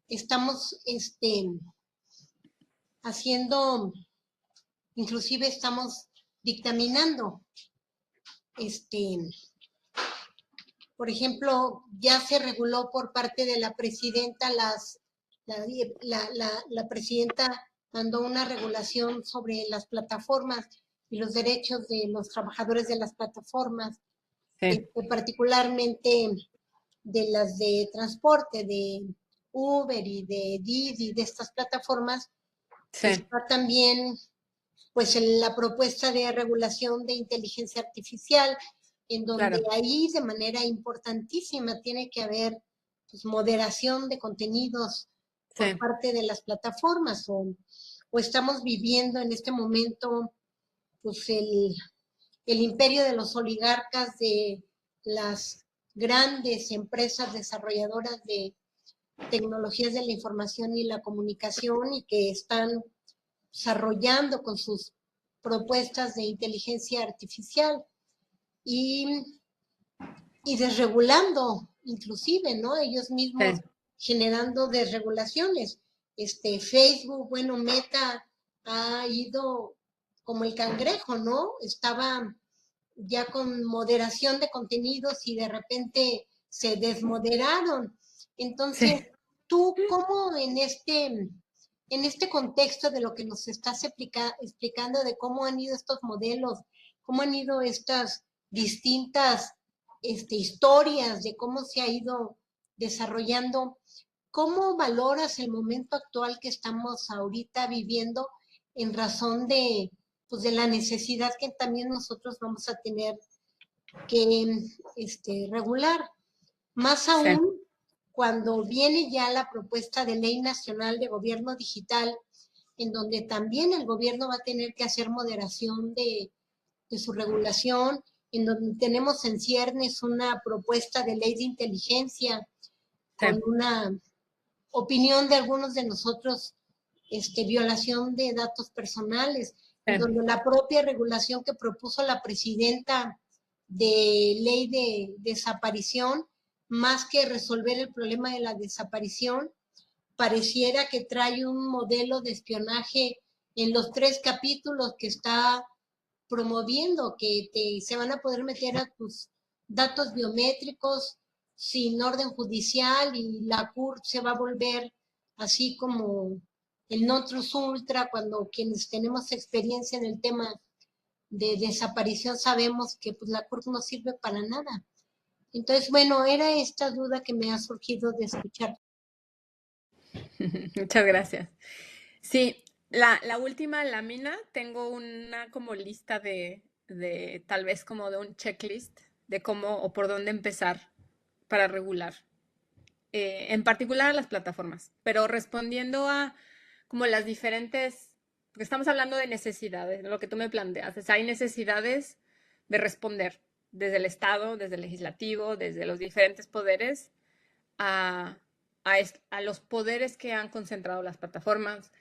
Estamos haciendo, inclusive estamos dictaminando, por ejemplo, ya se reguló por parte de la presidenta, la presidenta mandó una regulación sobre las plataformas y los derechos de los trabajadores de las plataformas, Sí, particularmente de las de transporte, de Uber y de Didi, de estas plataformas. sí, Está también pues en la propuesta de regulación de inteligencia artificial, en donde claro. ahí de manera importantísima tiene que haber pues, moderación de contenidos por Sí, parte de las plataformas, o estamos viviendo en este momento pues el imperio de los oligarcas, de las grandes empresas desarrolladoras de tecnologías de la información y la comunicación y que están desarrollando con sus propuestas de inteligencia artificial y, y desregulando, inclusive, ¿no? Ellos mismos sí, generando desregulaciones. Facebook, bueno, Meta ha ido como el cangrejo, ¿no? Estaba ya con moderación de contenidos y de repente se desmoderaron. Entonces, sí. ¿tú cómo en este contexto de lo que nos estás explicando de cómo han ido estos modelos, cómo han ido estas distintas historias de cómo se ha ido desarrollando, cómo valoras el momento actual que estamos ahorita viviendo en razón de, pues, de la necesidad que también nosotros vamos a tener que regular? Más Sí. aún cuando viene ya la propuesta de ley nacional de gobierno digital, en donde también el gobierno va a tener que hacer moderación de su regulación, en donde tenemos en ciernes una propuesta de ley de inteligencia con Sí, una opinión de algunos de nosotros, violación de datos personales, en sí, donde la propia regulación que propuso la presidenta de ley de desaparición, más que resolver el problema de la desaparición, pareciera que trae un modelo de espionaje en los 3 capítulos que está promoviendo, que se van a poder meter a tus datos biométricos sin orden judicial y la CURP se va a volver así como el Notrus Ultra, cuando quienes tenemos experiencia en el tema de desaparición sabemos que pues, la CURP no sirve para nada. Entonces, bueno, era esta duda que me ha surgido de escuchar. muchas gracias. Sí, la última lámina tengo una como lista de tal vez como de un checklist de cómo o por dónde empezar para regular, en particular a las plataformas, pero respondiendo a como las diferentes, porque estamos hablando de necesidades, lo que tú me planteas, es, hay necesidades de responder desde el Estado, desde el legislativo, desde los diferentes poderes, a, a los poderes que han concentrado las plataformas,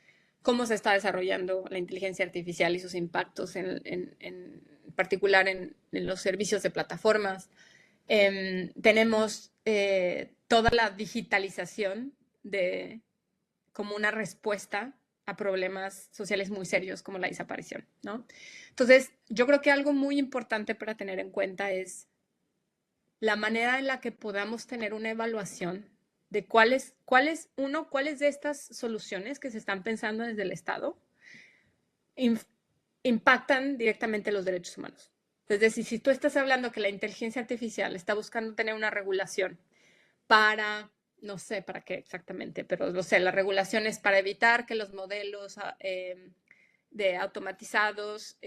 cómo se está desarrollando la inteligencia artificial y sus impactos en particular en los servicios de plataformas. Tenemos toda la digitalización de, como una respuesta a problemas sociales muy serios como la desaparición, ¿no? Entonces, yo creo que algo muy importante para tener en cuenta es la manera en la que podamos tener una evaluación de cuáles de estas soluciones que se están pensando desde el Estado impactan directamente los derechos humanos. Es decir, si tú estás hablando que la inteligencia artificial está buscando tener una regulación para, no sé para qué exactamente, pero no sé, la regulación es para evitar que los modelos de automatizados,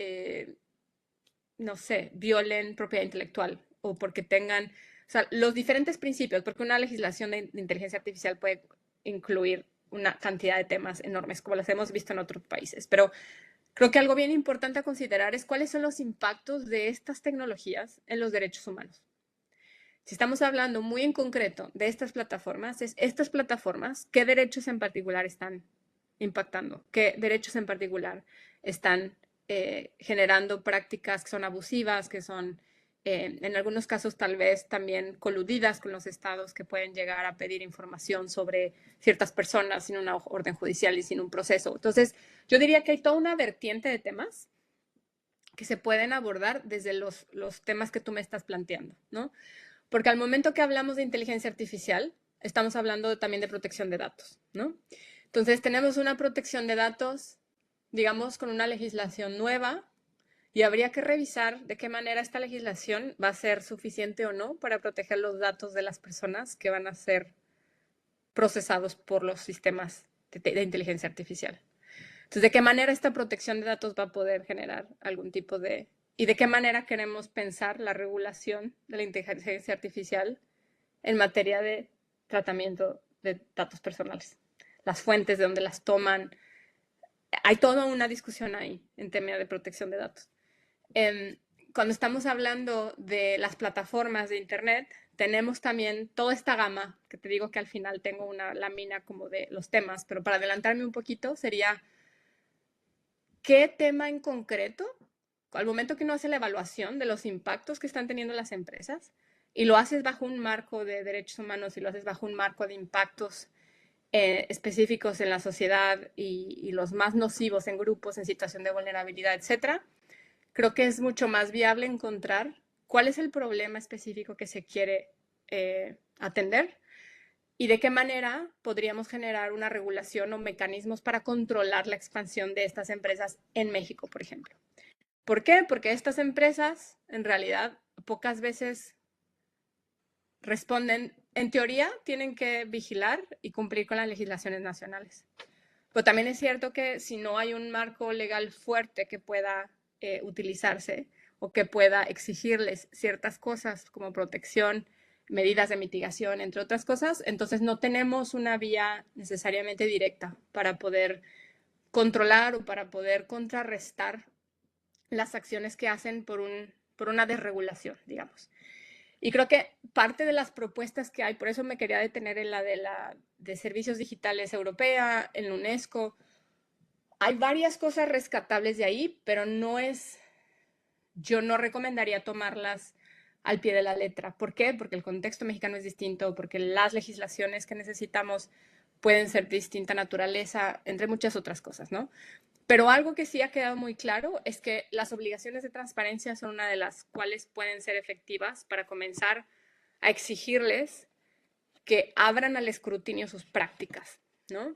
no sé, violen propiedad intelectual o porque tengan, o sea, los diferentes principios, porque una legislación de inteligencia artificial puede incluir una cantidad de temas enormes, como los hemos visto en otros países, pero creo que algo bien importante a considerar es cuáles son los impactos de estas tecnologías en los derechos humanos. Si estamos hablando muy en concreto de estas plataformas, es estas plataformas, ¿qué derechos en particular están impactando? ¿Qué derechos en particular están generando prácticas que son abusivas, que son en algunos casos tal vez también coludidas con los estados que pueden llegar a pedir información sobre ciertas personas sin una orden judicial y sin un proceso? Entonces, yo diría que hay toda una vertiente de temas que se pueden abordar desde los temas que tú me estás planteando, ¿no? Porque al momento que hablamos de inteligencia artificial, estamos hablando también de protección de datos, ¿no? Entonces, tenemos una protección de datos, digamos, con una legislación nueva y habría que revisar de qué manera esta legislación va a ser suficiente o no para proteger los datos de las personas que van a ser procesados por los sistemas de inteligencia artificial. Entonces, ¿de qué manera esta protección de datos va a poder generar algún tipo de... y de qué manera queremos pensar la regulación de la inteligencia artificial en materia de tratamiento de datos personales? Las fuentes de donde las toman. Hay toda una discusión ahí en tema de protección de datos. Cuando estamos hablando de las plataformas de Internet, tenemos también toda esta gama, que te digo que al final tengo una lámina como de los temas, pero para adelantarme un poquito sería qué tema en concreto, al momento que uno hace la evaluación de los impactos que están teniendo las empresas y lo haces bajo un marco de derechos humanos y lo haces bajo un marco de impactos específicos en la sociedad y los más nocivos en grupos en situación de vulnerabilidad, etcétera, creo que es mucho más viable encontrar cuál es el problema específico que se quiere atender y de qué manera podríamos generar una regulación o mecanismos para controlar la expansión de estas empresas en México, por ejemplo. ¿Por qué? Porque estas empresas en realidad pocas veces responden, en teoría tienen que vigilar y cumplir con las legislaciones nacionales. Pero también es cierto que si no hay un marco legal fuerte que pueda utilizarse o que pueda exigirles ciertas cosas como protección, medidas de mitigación, entre otras cosas, entonces no tenemos una vía necesariamente directa para poder controlar o para poder contrarrestar las acciones que hacen por una desregulación, digamos. Y creo que parte de las propuestas que hay, por eso me quería detener en la de servicios digitales europea, en la UNESCO, hay varias cosas rescatables de ahí, pero no es, yo no recomendaría tomarlas al pie de la letra. ¿Por qué? Porque el contexto mexicano es distinto, porque las legislaciones que necesitamos pueden ser de distinta naturaleza, entre muchas otras cosas, ¿no? Pero algo que sí ha quedado muy claro es que las obligaciones de transparencia son una de las cuales pueden ser efectivas para comenzar a exigirles que abran al escrutinio sus prácticas, ¿no?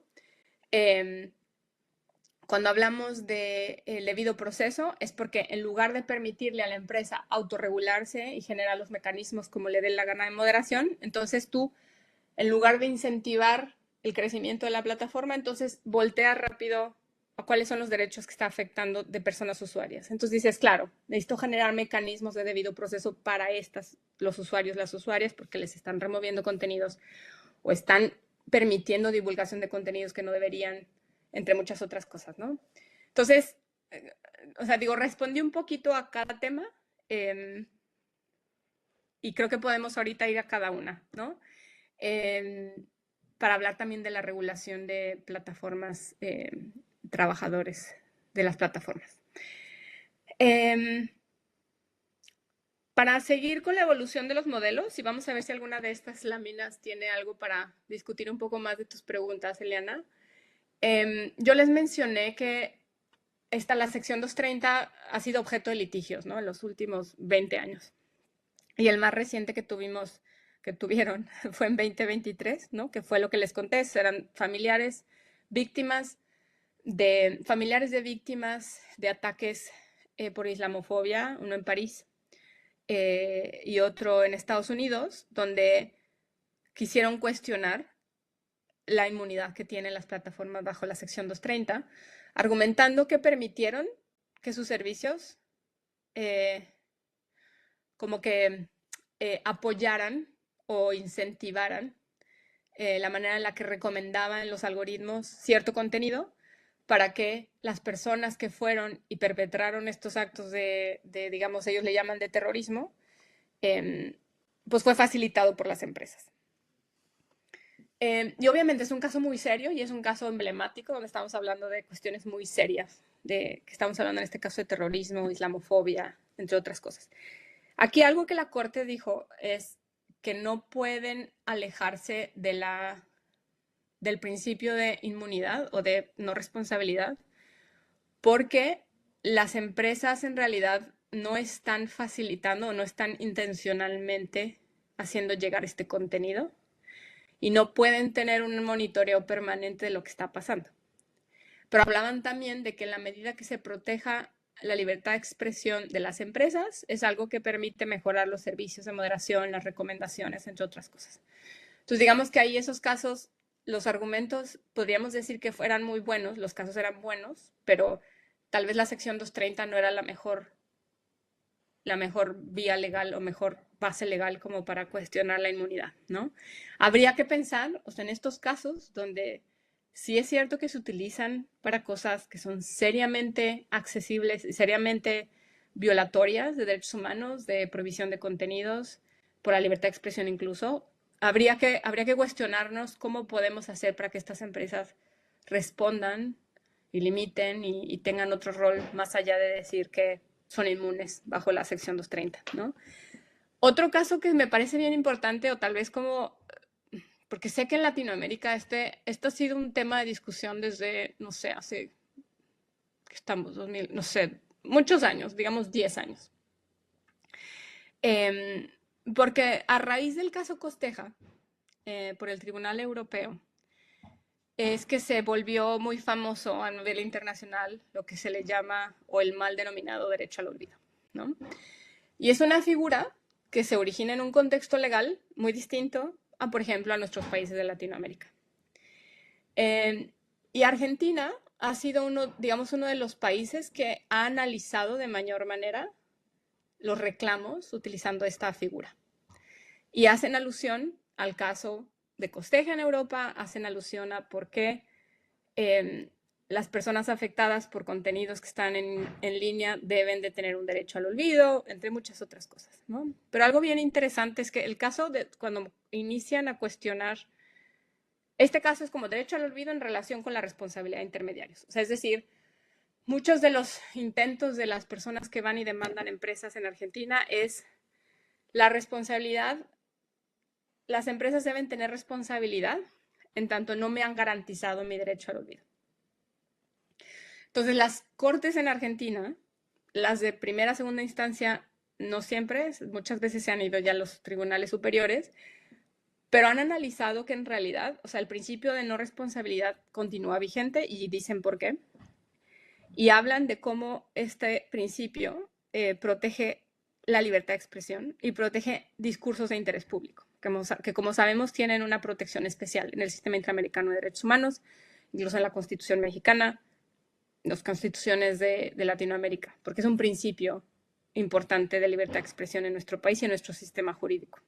Cuando hablamos de debido proceso es porque en lugar de permitirle a la empresa autorregularse y generar los mecanismos como le dé la gana de moderación, entonces tú, en lugar de incentivar el crecimiento de la plataforma, entonces voltea rápido a cuáles son los derechos que está afectando de personas usuarias. Entonces dices, claro, necesito generar mecanismos de debido proceso para los usuarios, las usuarias, porque les están removiendo contenidos o están permitiendo divulgación de contenidos que no deberían, entre muchas otras cosas, ¿no? Entonces, o sea, digo, respondí un poquito a cada tema y creo que podemos ahorita ir a cada una, ¿no? Para hablar también de la regulación de plataformas, trabajadores de las plataformas. Para seguir con la evolución de los modelos, y vamos a ver si alguna de estas láminas tiene algo para discutir un poco más de tus preguntas, Eliana. Yo les mencioné que la sección 230 ha sido objeto de litigios, ¿no? En los últimos 20 años. Y el más reciente que tuvieron fue en 2023, ¿no? Que fue lo que les conté, eran familiares de víctimas de ataques por islamofobia, uno en París y otro en Estados Unidos, donde quisieron cuestionar la inmunidad que tienen las plataformas bajo la sección 230, argumentando que permitieron que sus servicios como que apoyaran o incentivaran la manera en la que recomendaban los algoritmos cierto contenido para que las personas que fueron y perpetraron estos actos digamos, ellos le llaman de terrorismo, pues fue facilitado por las empresas. Y obviamente es un caso muy serio y es un caso emblemático donde estamos hablando de cuestiones muy serias, que estamos hablando en este caso de terrorismo, islamofobia, entre otras cosas. Aquí algo que la Corte dijo es que no pueden alejarse del principio de inmunidad o de no responsabilidad, porque las empresas en realidad no están facilitando o no están intencionalmente haciendo llegar este contenido y no pueden tener un monitoreo permanente de lo que está pasando. Pero hablaban también de que en la medida que se proteja la libertad de expresión de las empresas, es algo que permite mejorar los servicios de moderación, las recomendaciones, entre otras cosas. Entonces, digamos que ahí esos casos, los argumentos, podríamos decir que fueran muy buenos, los casos eran buenos, pero tal vez la sección 230 no era la mejor vía legal o mejor base legal como para cuestionar la inmunidad, ¿no? Habría que pensar, o sea, en estos casos donde sí es cierto que se utilizan para cosas que son seriamente accesibles y seriamente violatorias de derechos humanos, de prohibición de contenidos, por la libertad de expresión incluso, habría que cuestionarnos cómo podemos hacer para que estas empresas respondan y limiten y tengan otro rol más allá de decir que son inmunes bajo la sección 230, ¿no? Otro caso que me parece bien importante, o tal vez como, porque sé que en Latinoamérica esto ha sido un tema de discusión desde, no sé, hace, que estamos, 2000, no sé, muchos años, digamos 10 años. Porque a raíz del caso Costeja, por el Tribunal Europeo, es que se volvió muy famoso a nivel internacional lo que se le llama, o el mal denominado derecho al olvido, ¿no? Y es una figura que se origina en un contexto legal muy distinto a, por ejemplo, a nuestros países de Latinoamérica. Y Argentina ha sido digamos, uno de los países que ha analizado de mayor manera los reclamos utilizando esta figura. Y hacen alusión al caso de Costeja en Europa, hacen alusión a por qué las personas afectadas por contenidos que están en línea deben de tener un derecho al olvido, entre muchas otras cosas, ¿no? Pero algo bien interesante es que el caso de cuando inician a cuestionar, este caso es como derecho al olvido en relación con la responsabilidad de intermediarios. O sea, es decir, muchos de los intentos de las personas que van y demandan empresas en Argentina es la responsabilidad, las empresas deben tener responsabilidad en tanto no me han garantizado mi derecho al olvido. Entonces, las cortes en Argentina, las de primera, segunda instancia, no siempre, muchas veces se han ido ya a los tribunales superiores, pero han analizado que en realidad, o sea, el principio de no responsabilidad continúa vigente y dicen por qué. Y hablan de cómo este principio protege la libertad de expresión y protege discursos de interés público, que como sabemos tienen una protección especial en el sistema interamericano de derechos humanos, incluso en la Constitución mexicana, las constituciones de Latinoamérica, porque es un principio importante de libertad de expresión en nuestro país y en nuestro sistema jurídico.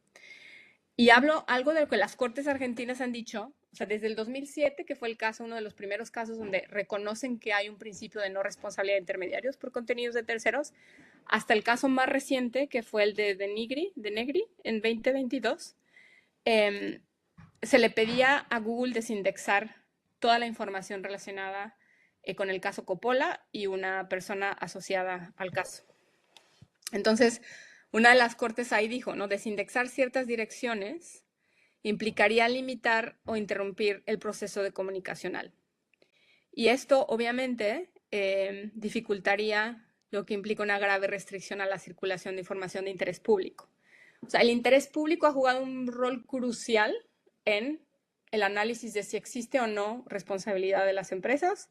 Y hablo algo de lo que las Cortes argentinas han dicho, o sea, desde el 2007, que fue el caso, uno de los primeros casos donde reconocen que hay un principio de no responsabilidad de intermediarios por contenidos de terceros, hasta el caso más reciente, que fue el de Negri en 2022, se le pedía a Google desindexar toda la información relacionada con el caso Coppola y una persona asociada al caso. Entonces, una de las cortes ahí dijo, ¿no? Desindexar ciertas direcciones implicaría limitar o interrumpir el proceso de comunicacional. Y esto, obviamente, dificultaría lo que implica una grave restricción a la circulación de información de interés público. O sea, el interés público ha jugado un rol crucial en el análisis de si existe o no responsabilidad de las empresas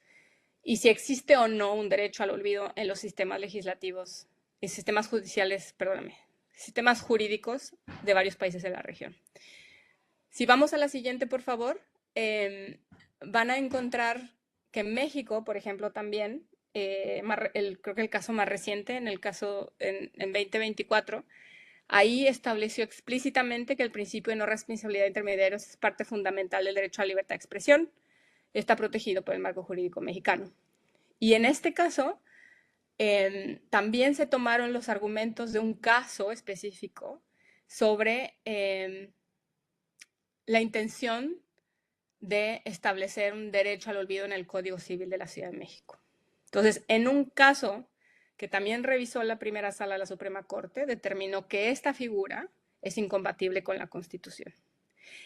y si existe o no un derecho al olvido en los sistemas legislativos y sistemas judiciales, perdóname, sistemas jurídicos de varios países de la región. Si vamos a la siguiente, por favor, van a encontrar que en México, por ejemplo, también, creo que el caso más reciente, en 2024, ahí estableció explícitamente que el principio de no responsabilidad de intermediarios es parte fundamental del derecho a la libertad de expresión. Está protegido por el marco jurídico mexicano. Y en este caso, también se tomaron los argumentos de un caso específico sobre la intención de establecer un derecho al olvido en el Código Civil de la Ciudad de México. Entonces, en un caso que también revisó la primera sala de la Suprema Corte, determinó que esta figura es incompatible con la Constitución.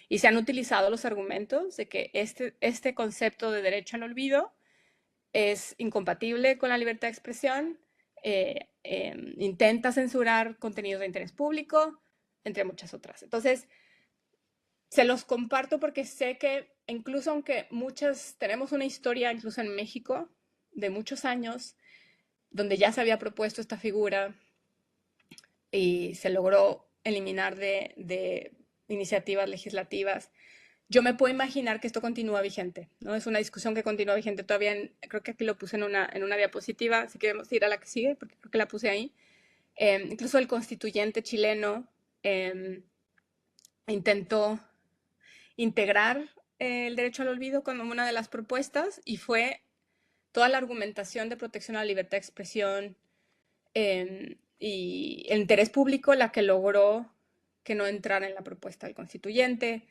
Y se han utilizado los argumentos de que este concepto de derecho al olvido es incompatible con la libertad de expresión, intenta censurar contenidos de interés público, entre muchas otras. Entonces, se los comparto porque sé que incluso aunque tenemos una historia, incluso en México, de muchos años, donde ya se había propuesto esta figura y se logró eliminar de iniciativas legislativas, yo me puedo imaginar que esto continúa vigente, ¿no? Es una discusión que continúa vigente todavía, creo que aquí lo puse en una diapositiva, si queremos ir a la que sigue, porque creo que la puse ahí. Incluso el constituyente chileno intentó integrar el derecho al olvido como una de las propuestas y fue toda la argumentación de protección a la libertad de expresión y el interés público la que logró que no entrara en la propuesta del constituyente.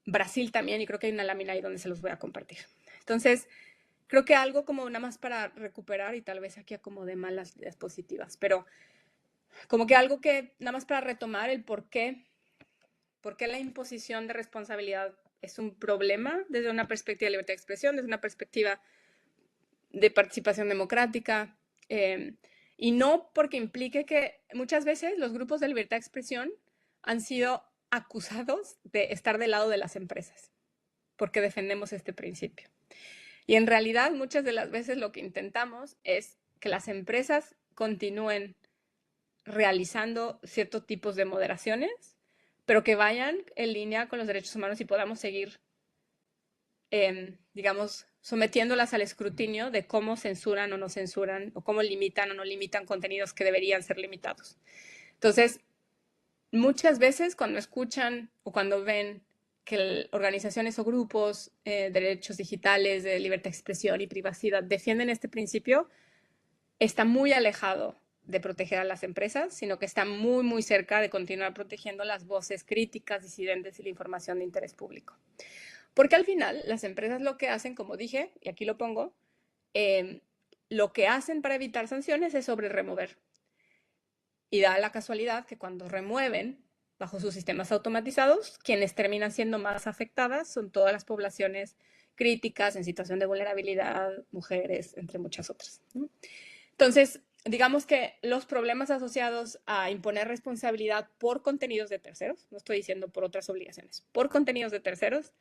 Brasil también, y creo que hay una lámina ahí donde se los voy a compartir. Entonces, creo que algo como nada más para recuperar, y tal vez aquí acomodé mal las ideas positivas, pero como que algo que nada más para retomar el por qué la imposición de responsabilidad es un problema desde una perspectiva de libertad de expresión, desde una perspectiva de participación democrática, y no porque implique que muchas veces los grupos de libertad de expresión han sido acusados de estar del lado de las empresas, porque defendemos este principio. Y en realidad muchas de las veces lo que intentamos es que las empresas continúen realizando ciertos tipos de moderaciones, pero que vayan en línea con los derechos humanos y podamos seguir, digamos, sometiéndolas al escrutinio de cómo censuran o no censuran, o cómo limitan o no limitan contenidos que deberían ser limitados. Entonces, muchas veces cuando escuchan o cuando ven que organizaciones o grupos de derechos digitales, de libertad de expresión y privacidad defienden este principio, está muy alejado de proteger a las empresas, sino que está muy, muy cerca de continuar protegiendo las voces críticas, disidentes y la información de interés público. Porque al final las empresas lo que hacen, como dije, y aquí lo pongo, lo que hacen para evitar sanciones es sobre remover. Y da la casualidad que cuando remueven bajo sus sistemas automatizados, quienes terminan siendo más afectadas son todas las poblaciones críticas, en situación de vulnerabilidad, mujeres, entre muchas otras, ¿no? Entonces, digamos que los problemas asociados a imponer responsabilidad por contenidos de terceros, no estoy diciendo por otras obligaciones, por contenidos de terceros,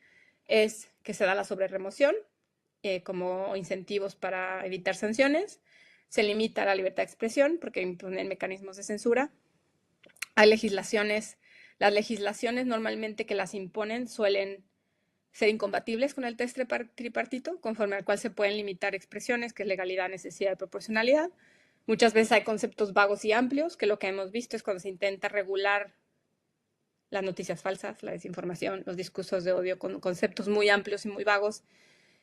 es que se da la sobreremoción como incentivos para evitar sanciones, se limita la libertad de expresión porque imponen mecanismos de censura. Hay legislaciones, las legislaciones normalmente que las imponen suelen ser incompatibles con el test tripartito, conforme al cual se pueden limitar expresiones, que es legalidad, necesidad y proporcionalidad. Muchas veces hay conceptos vagos y amplios, que lo que hemos visto es cuando se intenta regular las noticias falsas, la desinformación, los discursos de odio con conceptos muy amplios y muy vagos.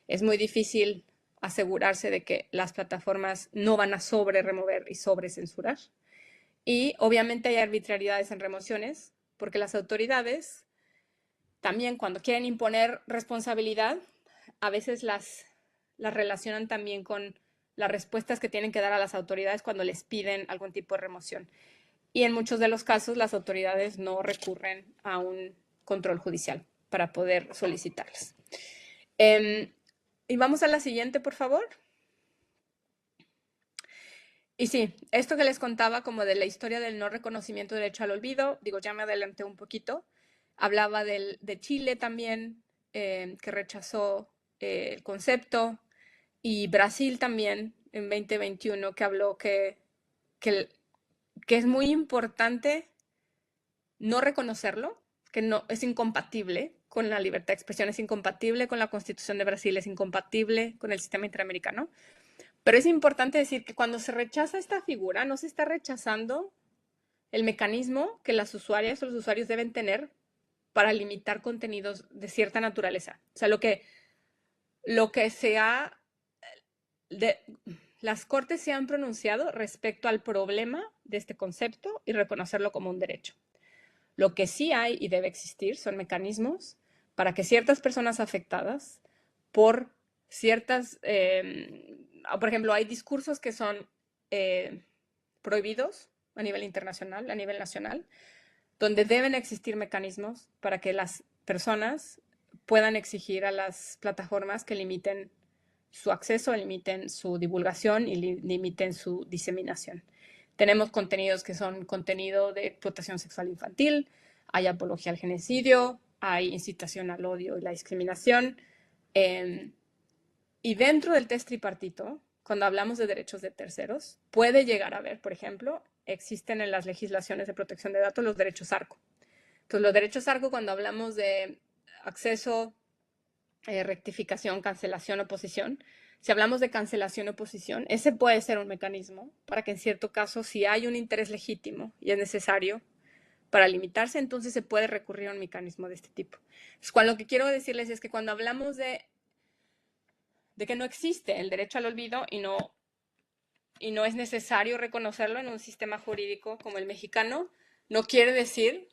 Es muy difícil asegurarse de que las plataformas no van a sobre remover y sobre censurar. Y obviamente hay arbitrariedades en remociones, porque las autoridades también cuando quieren imponer responsabilidad, a veces las relacionan también con las respuestas que tienen que dar a las autoridades cuando les piden algún tipo de remoción. Y en muchos de los casos las autoridades no recurren a un control judicial para poder solicitarlas. Y vamos a la siguiente, por favor. Y sí, esto que les contaba como de la historia del no reconocimiento del derecho al olvido, digo, ya me adelanté un poquito, hablaba de Chile también, que rechazó el concepto, y Brasil también en 2021, que habló que es muy importante no reconocerlo, que no es incompatible con la libertad de expresión, es incompatible con la Constitución de Brasil, es incompatible con el sistema interamericano. Pero es importante decir que cuando se rechaza esta figura, no se está rechazando el mecanismo que las usuarias o los usuarios deben tener para limitar contenidos de cierta naturaleza. O sea, lo que las cortes se han pronunciado respecto al problema de este concepto y reconocerlo como un derecho. Lo que sí hay y debe existir son mecanismos para que ciertas personas afectadas por ciertas, por ejemplo, hay discursos que son prohibidos a nivel internacional, a nivel nacional, donde deben existir mecanismos para que las personas puedan exigir a las plataformas que limiten su acceso, limiten su divulgación y limiten su diseminación. Tenemos contenidos que son contenido de explotación sexual infantil, hay apología al genocidio, hay incitación al odio y la discriminación. Y dentro del test tripartito, cuando hablamos de derechos de terceros, puede llegar a haber, por ejemplo, existen en las legislaciones de protección de datos los derechos ARCO. Entonces, los derechos ARCO, cuando hablamos de acceso, rectificación, cancelación, oposición, si hablamos de cancelación o oposición, ese puede ser un mecanismo para que en cierto caso, si hay un interés legítimo y es necesario para limitarse, entonces se puede recurrir a un mecanismo de este tipo. Entonces, lo que quiero decirles es que cuando hablamos de que no existe el derecho al olvido y no es necesario reconocerlo en un sistema jurídico como el mexicano, no quiere decir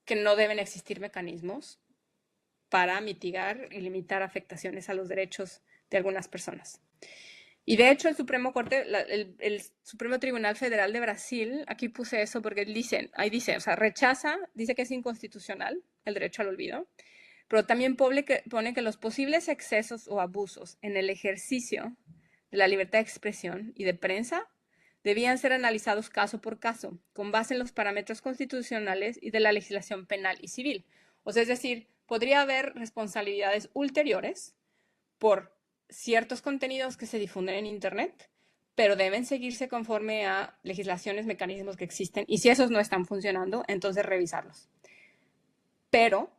que no deben existir mecanismos para mitigar y limitar afectaciones a los derechos de algunas personas. Y de hecho el Supremo Tribunal Federal de Brasil, aquí puse eso porque ahí dice, o sea, dice que es inconstitucional el derecho al olvido, pero también pone que los posibles excesos o abusos en el ejercicio de la libertad de expresión y de prensa debían ser analizados caso por caso, con base en los parámetros constitucionales y de la legislación penal y civil. O sea, es decir, podría haber responsabilidades ulteriores por ciertos contenidos que se difunden en Internet, pero deben seguirse conforme a legislaciones, mecanismos que existen, y si esos no están funcionando, entonces revisarlos. Pero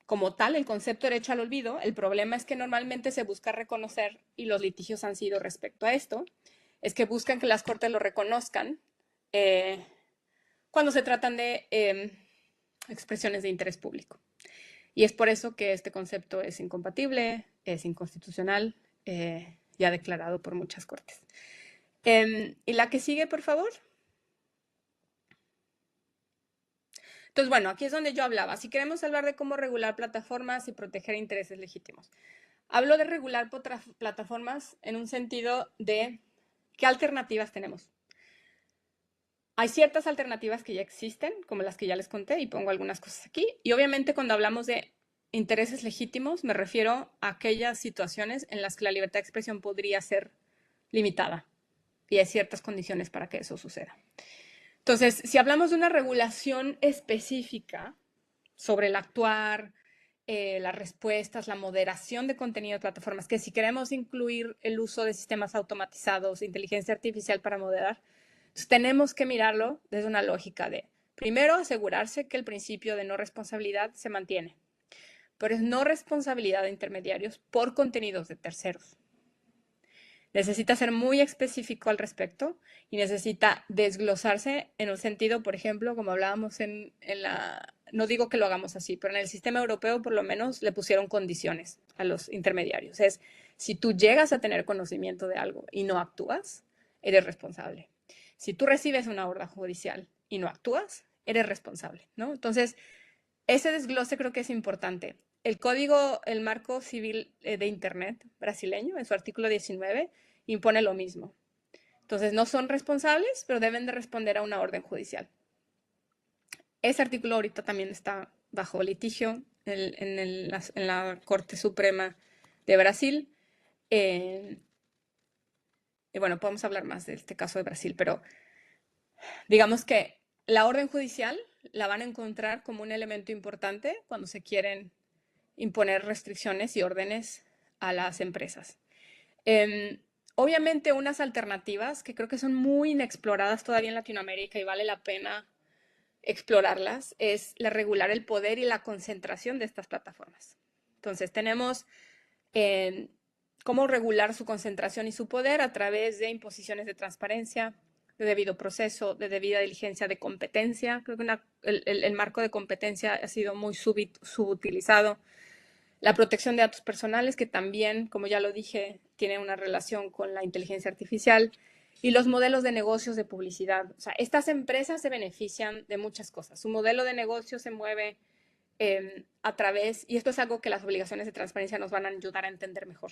como tal, el concepto de derecho al olvido, el problema es que normalmente se busca reconocer, y los litigios han sido respecto a esto, es que buscan que las cortes lo reconozcan cuando se tratan de expresiones de interés público. Y es por eso que este concepto es incompatible, es inconstitucional, ya declarado por muchas cortes. Y la que sigue, por favor. Entonces, bueno, aquí es donde yo hablaba. Si queremos hablar de cómo regular plataformas y proteger intereses legítimos. Hablo de regular plataformas en un sentido de qué alternativas tenemos. Hay ciertas alternativas que ya existen, como las que ya les conté, y pongo algunas cosas aquí. Y obviamente cuando hablamos de intereses legítimos, me refiero a aquellas situaciones en las que la libertad de expresión podría ser limitada. Y hay ciertas condiciones para que eso suceda. Entonces, si hablamos de una regulación específica sobre el actuar, las respuestas, la moderación de contenido de plataformas, que si queremos incluir el uso de sistemas automatizados, inteligencia artificial para moderar, entonces tenemos que mirarlo desde una lógica de, primero, asegurarse que el principio de no responsabilidad se mantiene. pero es no responsabilidad de intermediarios por contenidos de terceros. Necesita ser muy específico al respecto y necesita desglosarse en un sentido, por ejemplo, como hablábamos no digo que lo hagamos así, pero en el sistema europeo por lo menos le pusieron condiciones a los intermediarios. Es, si tú llegas a tener conocimiento de algo y no actúas, eres responsable. Si tú recibes una orden judicial y no actúas, eres responsable, ¿no? Entonces, ese desglose creo que es importante. El marco civil de Internet brasileño, en su artículo 19, impone lo mismo. Entonces, no son responsables, pero deben de responder a una orden judicial. Ese artículo ahorita también está bajo litigio en la Corte Suprema de Brasil. Y bueno, podemos hablar más de este caso de Brasil, pero digamos que la orden judicial la van a encontrar como un elemento importante cuando se quieren imponer restricciones y órdenes a las empresas. Obviamente unas alternativas que creo que son muy inexploradas todavía en Latinoamérica y vale la pena explorarlas es la regular el poder y la concentración de estas plataformas. Entonces tenemos cómo regular su concentración y su poder a través de imposiciones de transparencia, de debido proceso, de debida diligencia, de competencia. Creo que el marco de competencia ha sido muy subutilizado. La protección de datos personales, que también, como ya lo dije, tiene una relación con la inteligencia artificial, y los modelos de negocios de publicidad. O sea, estas empresas se benefician de muchas cosas. Su modelo de negocio se mueve a través, y esto es algo que las obligaciones de transparencia nos van a ayudar a entender mejor.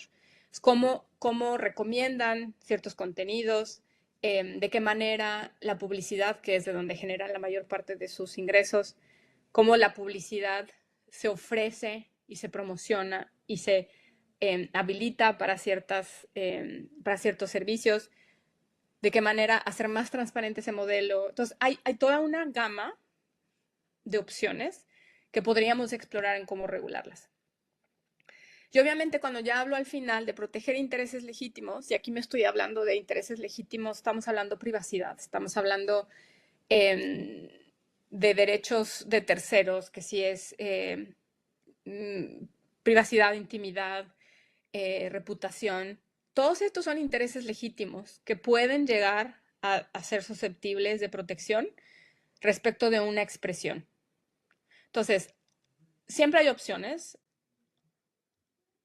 Es cómo recomiendan ciertos contenidos, de qué manera la publicidad, que es de donde generan la mayor parte de sus ingresos, cómo la publicidad se ofrece y se promociona y se habilita para ciertos servicios, de qué manera hacer más transparente ese modelo. Entonces, hay toda una gama de opciones que podríamos explorar en cómo regularlas. Y obviamente cuando ya hablo al final de proteger intereses legítimos, y aquí me estoy hablando de intereses legítimos, estamos hablando privacidad, estamos hablando de derechos de terceros, que sí es privacidad, intimidad, reputación. Todos estos son intereses legítimos que pueden llegar a ser susceptibles de protección respecto de una expresión. Entonces, siempre hay opciones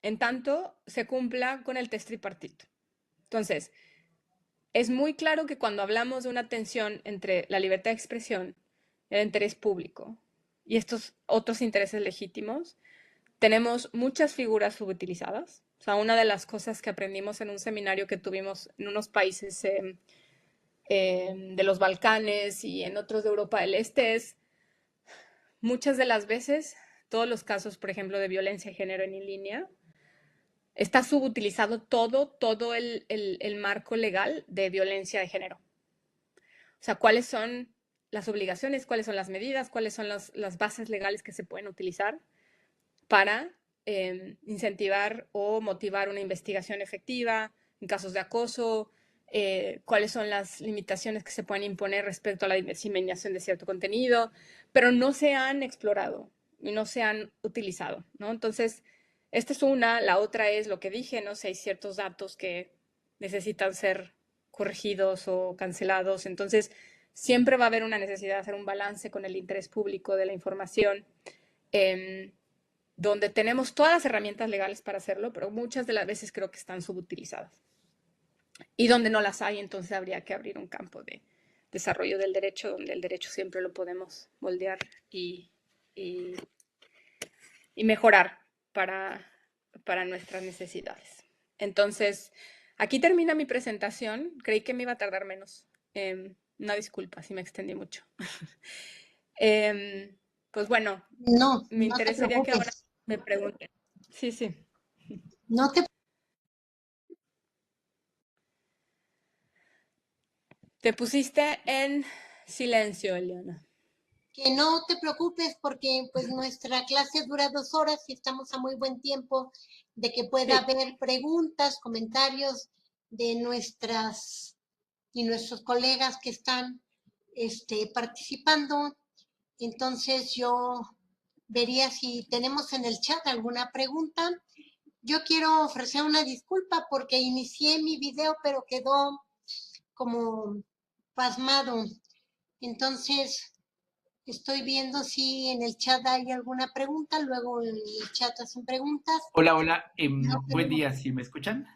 en tanto se cumpla con el test tripartito. Entonces, es muy claro que cuando hablamos de una tensión entre la libertad de expresión, el interés público y estos otros intereses legítimos, tenemos muchas figuras subutilizadas. O sea, una de las cosas que aprendimos en un seminario que tuvimos en unos países de los Balcanes y en otros de Europa del Este es, muchas de las veces, todos los casos, por ejemplo, de violencia de género en línea, está subutilizado todo el marco legal de violencia de género. O sea, cuáles son las obligaciones, cuáles son las medidas, cuáles son las bases legales que se pueden utilizar para incentivar o motivar una investigación efectiva en casos de acoso, cuáles son las limitaciones que se pueden imponer respecto a la diseminación de cierto contenido, pero no se han explorado y no se han utilizado, ¿no? Entonces, esta es una. La otra es lo que dije, ¿no? Si hay ciertos datos que necesitan ser corregidos o cancelados, entonces siempre va a haber una necesidad de hacer un balance con el interés público de la información, donde tenemos todas las herramientas legales para hacerlo, pero muchas de las veces creo que están subutilizadas. Y donde no las hay, entonces habría que abrir un campo de desarrollo del derecho, donde el derecho siempre lo podemos moldear y mejorar para nuestras necesidades. Entonces, aquí termina mi presentación. Creí que me iba a tardar menos. Una disculpa si me extendí mucho. Pues bueno, No, mi no te interés sería que ahora preocupes. me pregunten. Sí, sí. No te, Te pusiste en silencio, Eliana. que no te preocupes porque pues nuestra clase dura 2 horas y estamos a muy buen tiempo de que pueda Sí. haber preguntas, comentarios de nuestras y nuestros colegas que están participando. Entonces yo vería si tenemos en el chat alguna pregunta. Yo quiero ofrecer una disculpa porque inicié mi video, pero quedó como pasmado. Entonces, estoy viendo si en el chat hay alguna pregunta, luego en el chat hacen preguntas. Hola, hola. No, Buen día, ¿sí me escuchan?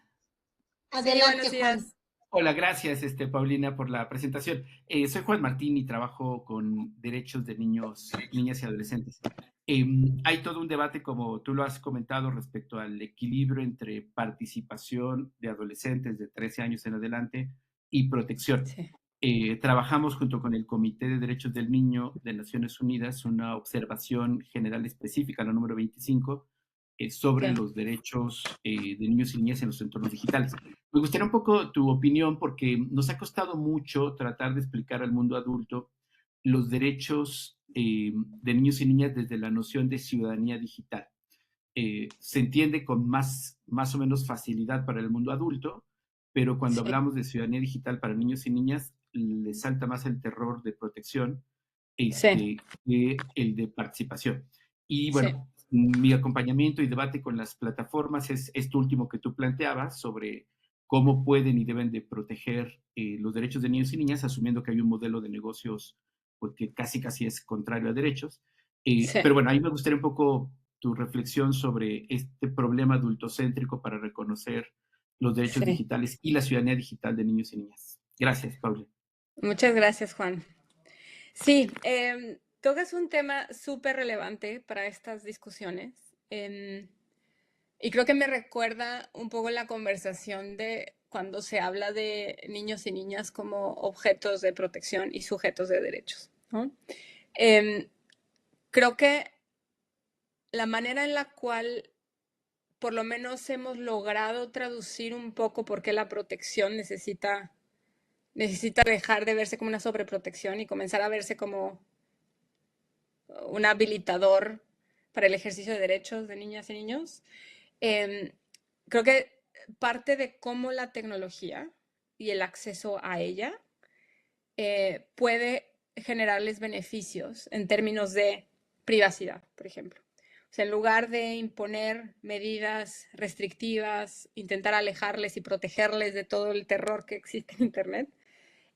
Sí, adelante, buenos Juan. días. Hola, gracias, Paulina, por la presentación. Soy Juan Martín y trabajo con derechos de niños, niñas y adolescentes. Hay todo un debate, como tú lo has comentado, respecto al equilibrio entre participación de adolescentes de 13 años en adelante y protección. Sí, Trabajamos junto con el Comité de Derechos del Niño de Naciones Unidas una observación general específica, la número 25, sobre sí, los derechos de niños y niñas en los entornos digitales. Me gustaría un poco tu opinión porque nos ha costado mucho tratar de explicar al mundo adulto los derechos de niños y niñas desde la noción de ciudadanía digital. Se entiende con más o menos facilidad para el mundo adulto, pero cuando sí, hablamos de ciudadanía digital para niños y niñas, les salta más el terror de protección sí, que el de participación. Y sí, bueno, mi acompañamiento y debate con las plataformas es esto último que tú planteabas sobre cómo pueden y deben de proteger los derechos de niños y niñas, asumiendo que hay un modelo de negocios pues, que casi es contrario a derechos. sí, Pero bueno, ahí me gustaría un poco tu reflexión sobre este problema adultocéntrico para reconocer los derechos sí. digitales y la ciudadanía digital de niños y niñas. Gracias, Paula. Muchas gracias, Juan. Sí, tocas un tema súper relevante para estas discusiones. Y creo que me recuerda un poco la conversación de cuando se habla de niños y niñas como objetos de protección y sujetos de derechos, ¿no? Em, Creo que la manera en la cual por lo menos hemos logrado traducir un poco por qué la protección necesita dejar de verse como una sobreprotección y comenzar a verse como un habilitador para el ejercicio de derechos de niñas y niños. Creo que parte de cómo la tecnología y el acceso a ella puede generarles beneficios en términos de privacidad, por ejemplo. O sea, en lugar de imponer medidas restrictivas, intentar alejarles y protegerles de todo el terror que existe en Internet,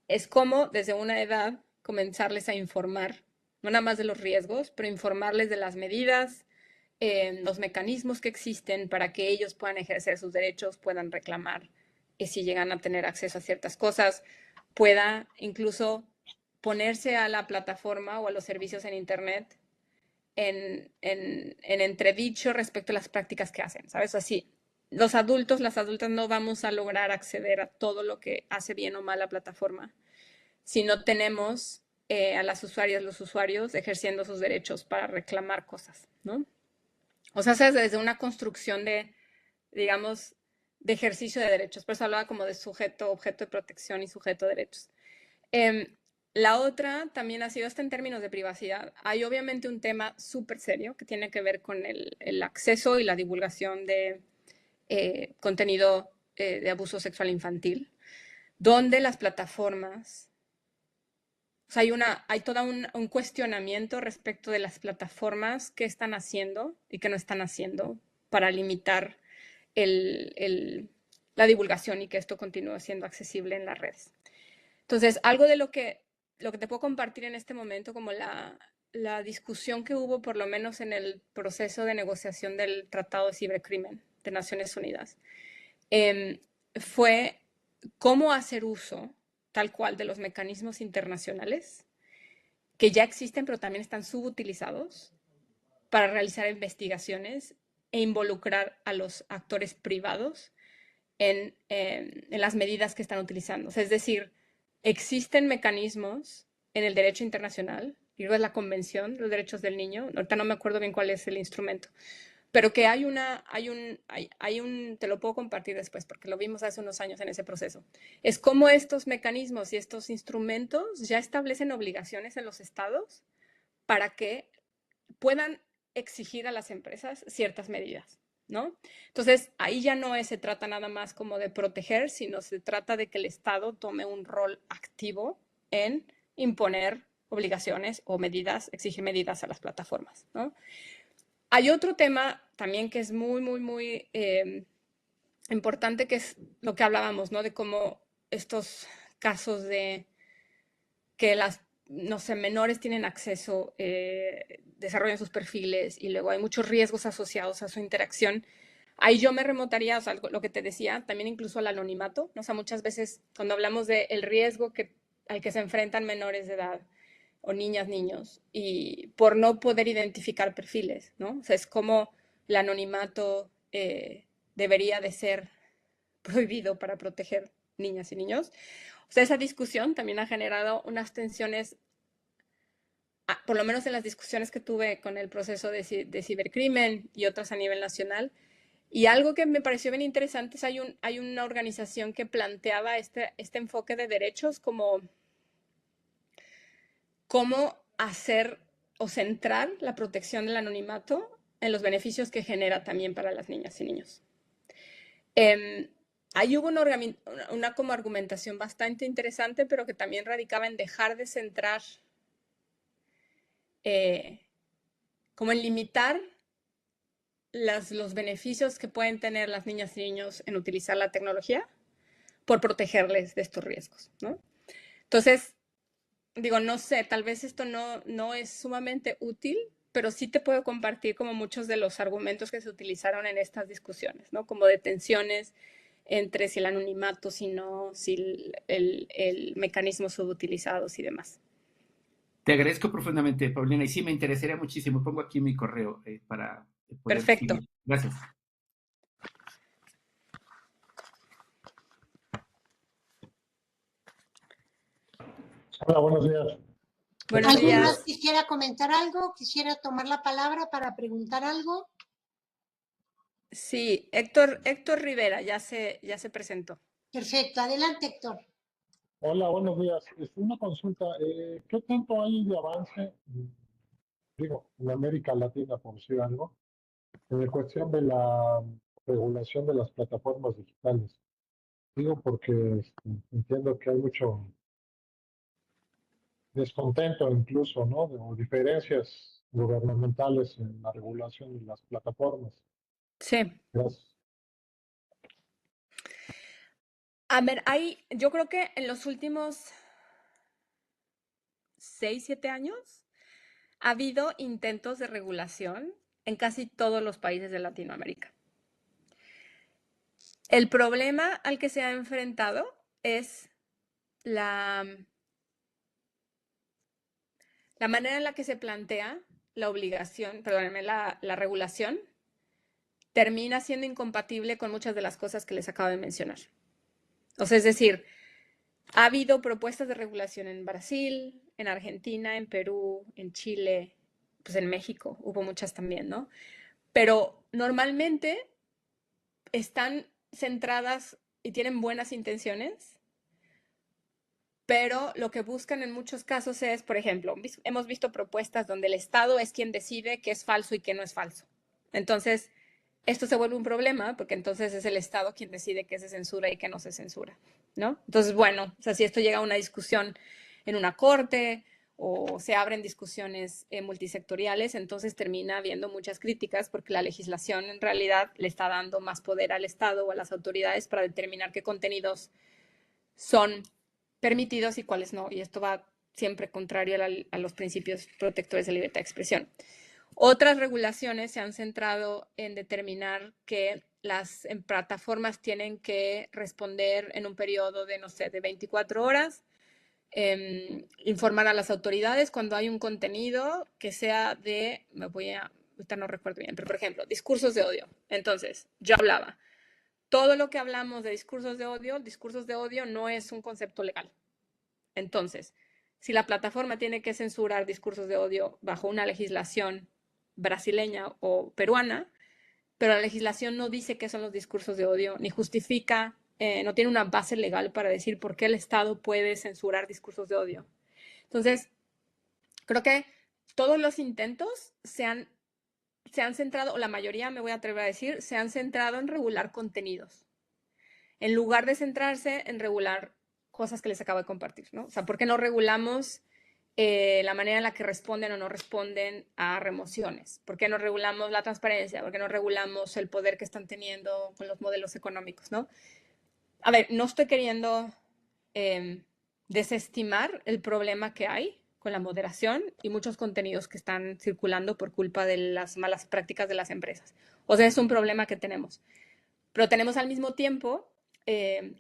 es como desde una edad comenzarles a informar, no nada más de los riesgos, pero informarles de las medidas, los mecanismos que existen para que ellos puedan ejercer sus derechos, puedan reclamar si llegan a tener acceso a ciertas cosas, pueda incluso ponerse a la plataforma o a los servicios en Internet en entredicho respecto a las prácticas que hacen, ¿sabes? Así, los adultos, las adultas no vamos a lograr acceder a todo lo que hace bien o mal la plataforma si no tenemos a las usuarias, los usuarios ejerciendo sus derechos para reclamar cosas, ¿no? O sea, es desde una construcción de, digamos, de ejercicio de derechos. Por eso hablaba como de sujeto, objeto de protección y sujeto de derechos. Eh, la otra también ha sido hasta en términos de privacidad. Hay obviamente un tema súper serio que tiene que ver con el acceso y la divulgación de contenido de abuso sexual infantil, donde las plataformas, o sea, hay todo un cuestionamiento respecto de las plataformas que están haciendo y que no están haciendo para limitar el, el, la divulgación y que esto continúe siendo accesible en las redes. Entonces, algo de lo que te puedo compartir en este momento, como la discusión que hubo, por lo menos en el proceso de negociación del Tratado de Cibercrimen de Naciones Unidas, fue cómo hacer uso tal cual de los mecanismos internacionales que ya existen, pero también están subutilizados para realizar investigaciones e involucrar a los actores privados en las medidas que están utilizando. O sea, es decir, existen mecanismos en el derecho internacional, digo, es la Convención de los Derechos del Niño, ahorita no me acuerdo bien cuál es el instrumento, pero que te lo puedo compartir después porque lo vimos hace unos años en ese proceso. Es como estos mecanismos y estos instrumentos ya establecen obligaciones en los estados para que puedan exigir a las empresas ciertas medidas, ¿no? Entonces, ahí ya no se trata nada más como de proteger, sino se trata de que el Estado tome un rol activo en imponer obligaciones o medidas, exigir medidas a las plataformas, ¿no? Hay otro tema también que es muy, muy, muy importante, que es lo que hablábamos, ¿no? De cómo estos casos de que las, no sé, menores tienen acceso, desarrollan sus perfiles y luego hay muchos riesgos asociados a su interacción. Ahí yo me remontaría, o sea, lo que te decía, también incluso al anonimato, ¿no? O sea, muchas veces cuando hablamos del riesgo al que se enfrentan menores de edad o niñas, niños, y por no poder identificar perfiles, ¿no? O sea, es como el anonimato debería de ser prohibido para proteger niñas y niños. O sea, esa discusión también ha generado unas tensiones, por lo menos en las discusiones que tuve con el proceso de cibercrimen y otras a nivel nacional. Y algo que me pareció bien interesante es hay una organización que planteaba este enfoque de derechos como cómo hacer o centrar la protección del anonimato en los beneficios que genera también para las niñas y niños. Ahí hubo una como argumentación bastante interesante, pero que también radicaba en dejar de centrar, como en limitar los beneficios que pueden tener las niñas y niños en utilizar la tecnología por protegerles de estos riesgos, ¿no? Entonces, digo, no sé, tal vez esto no es sumamente útil, pero sí te puedo compartir como muchos de los argumentos que se utilizaron en estas discusiones, ¿no? Como de tensiones entre si el anonimato, si no, si el mecanismo subutilizados y demás. Te agradezco profundamente, Paulina, y sí me interesaría muchísimo. Pongo aquí mi correo para poder Perfecto. seguir. Gracias. Hola, buenos días. Buenos ¿Alguien días. más quisiera comentar algo? ¿Quisiera tomar la palabra para preguntar algo? Sí, Héctor Rivera ya se presentó. Perfecto, adelante, Héctor. Hola, buenos días. Una consulta. ¿Qué tanto hay de avance, digo, en América Latina, por decir algo, en cuestión de la regulación de las plataformas digitales? Digo porque entiendo que hay mucho descontento incluso, ¿no? O diferencias gubernamentales en la regulación de las plataformas. Sí. Gracias. A ver, yo creo que en los últimos 6, 7 años ha habido intentos de regulación en casi todos los países de Latinoamérica. El problema al que se ha enfrentado es la manera en la que se plantea la obligación, perdónenme, la regulación termina siendo incompatible con muchas de las cosas que les acabo de mencionar. O sea, es decir, ha habido propuestas de regulación en Brasil, en Argentina, en Perú, en Chile, pues en México hubo muchas también, ¿no? Pero normalmente están centradas y tienen buenas intenciones, pero lo que buscan en muchos casos es, por ejemplo, hemos visto propuestas donde el Estado es quien decide qué es falso y qué no es falso. Entonces, esto se vuelve un problema porque entonces es el Estado quien decide qué se censura y qué no se censura, ¿no? Entonces, bueno, o sea, si esto llega a una discusión en una corte o se abren discusiones multisectoriales, entonces termina habiendo muchas críticas porque la legislación en realidad le está dando más poder al Estado o a las autoridades para determinar qué contenidos son permitidos y cuáles no. Y esto va siempre contrario a los principios protectores de libertad de expresión. Otras regulaciones se han centrado en determinar que las plataformas tienen que responder en un periodo de, no sé, de 24 horas, informar a las autoridades cuando hay un contenido que sea ahorita no recuerdo bien, pero por ejemplo, discursos de odio. Entonces, yo hablaba, todo lo que hablamos de discursos de odio no es un concepto legal. Entonces, si la plataforma tiene que censurar discursos de odio bajo una legislación brasileña o peruana, pero la legislación no dice qué son los discursos de odio, ni justifica, no tiene una base legal para decir por qué el Estado puede censurar discursos de odio. Entonces, creo que todos los intentos se han centrado, o la mayoría, me voy a atrever a decir, se han centrado en regular contenidos, en lugar de centrarse en regular cosas que les acabo de compartir, ¿no? O sea, ¿por qué no regulamos la manera en la que responden o no responden a remociones. ¿Por qué no regulamos la transparencia? ¿Por qué no regulamos el poder que están teniendo con los modelos económicos, ¿no? A ver, no estoy queriendo desestimar el problema que hay con la moderación y muchos contenidos que están circulando por culpa de las malas prácticas de las empresas. O sea, es un problema que tenemos. Pero tenemos al mismo tiempo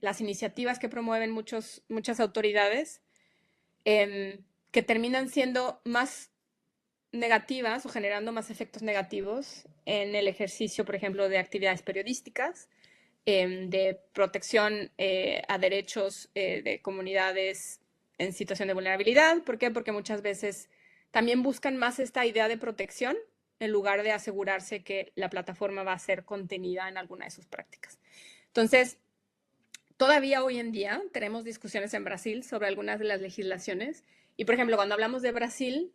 las iniciativas que promueven muchas autoridades que terminan siendo más negativas o generando más efectos negativos en el ejercicio, por ejemplo, de actividades periodísticas, de protección a derechos de comunidades en situación de vulnerabilidad. ¿Por qué? Porque muchas veces también buscan más esta idea de protección en lugar de asegurarse que la plataforma va a ser contenida en alguna de sus prácticas. Entonces, todavía hoy en día tenemos discusiones en Brasil sobre algunas de las legislaciones. Y, por ejemplo, cuando hablamos de Brasil,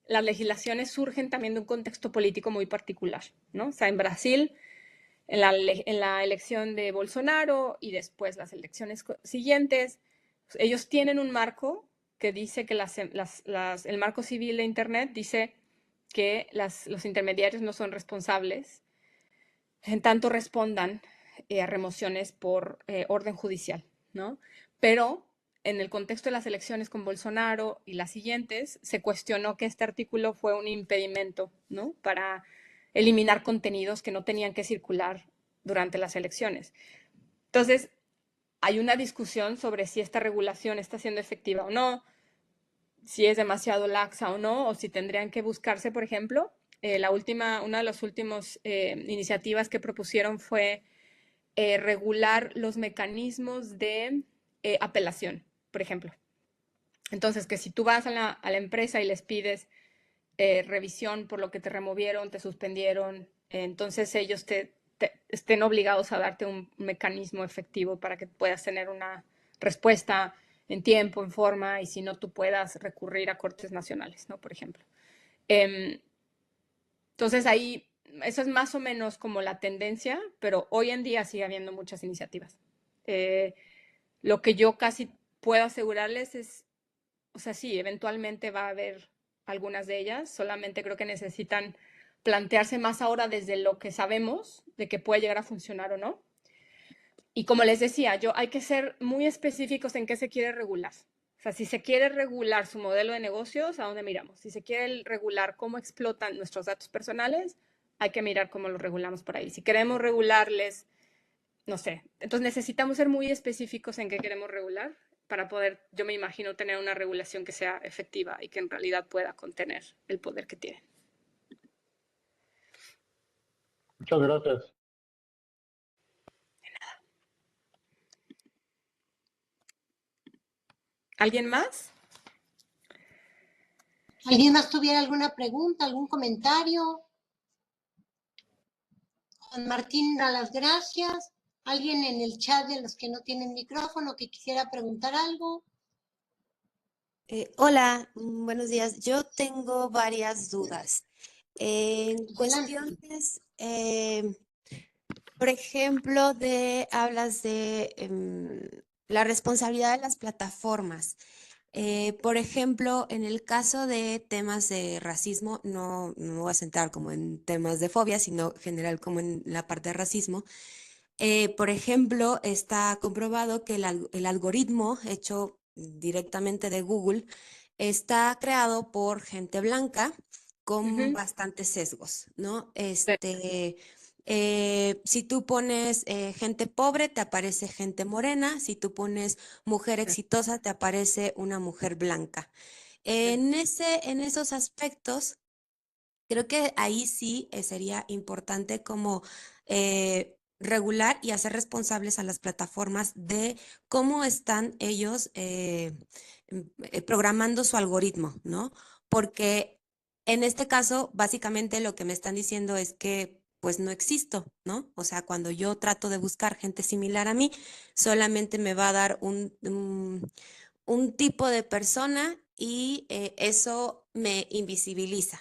las legislaciones surgen también de un contexto político muy particular, ¿no? O sea, en Brasil, en la elección de Bolsonaro y después las elecciones siguientes, ellos tienen un marco que dice que el marco civil de Internet dice que los intermediarios no son responsables en tanto respondan a remociones por orden judicial, ¿no? Pero en el contexto de las elecciones con Bolsonaro y las siguientes, se cuestionó que este artículo fue un impedimento, ¿no? Para eliminar contenidos que no tenían que circular durante las elecciones. Entonces, hay una discusión sobre si esta regulación está siendo efectiva o no, si es demasiado laxa o no, o si tendrían que buscarse, por ejemplo, una de las últimas iniciativas que propusieron fue regular los mecanismos de apelación, por ejemplo. Entonces, que si tú vas a la empresa y les pides revisión por lo que te removieron, te suspendieron, entonces ellos estén obligados a darte un mecanismo efectivo para que puedas tener una respuesta en tiempo, en forma, y si no, tú puedas recurrir a cortes nacionales, ¿no? Por ejemplo. Entonces ahí, eso es más o menos como la tendencia, pero hoy en día sigue habiendo muchas iniciativas. Lo que yo casi puedo asegurarles es, o sea, sí, eventualmente va a haber algunas de ellas, solamente creo que necesitan plantearse más ahora desde lo que sabemos de que puede llegar a funcionar o no. Y como les decía, hay que ser muy específicos en qué se quiere regular. O sea, si se quiere regular su modelo de negocios, ¿a dónde miramos? Si se quiere regular cómo explotan nuestros datos personales, hay que mirar cómo los regulamos por ahí. Si queremos regularles, no sé, entonces necesitamos ser muy específicos en qué queremos regular para poder, yo me imagino, tener una regulación que sea efectiva y que en realidad pueda contener el poder que tienen. Muchas gracias. ¿Alguien más? ¿Alguien más tuviera alguna pregunta, algún comentario? Juan Martín da las gracias. ¿Alguien en el chat de los que no tienen micrófono que quisiera preguntar algo? Hola, buenos días. Yo tengo varias dudas. En Adelante. cuestiones, por ejemplo, hablas de la responsabilidad de las plataformas. Por ejemplo, en el caso de temas de racismo, no me voy a centrar como en temas de fobia, sino general como en la parte de racismo. Por ejemplo, está comprobado que el algoritmo hecho directamente de Google está creado por gente blanca con bastantes sesgos, ¿no? Si tú pones gente pobre, te aparece gente morena. Si tú pones mujer exitosa, te aparece una mujer blanca. En esos aspectos, creo que ahí sí sería importante como regular y hacer responsables a las plataformas de cómo están ellos programando su algoritmo, ¿no? Porque en este caso, básicamente lo que me están diciendo es que pues no existo, ¿no? O sea, cuando yo trato de buscar gente similar a mí, solamente me va a dar un tipo de persona y eso me invisibiliza.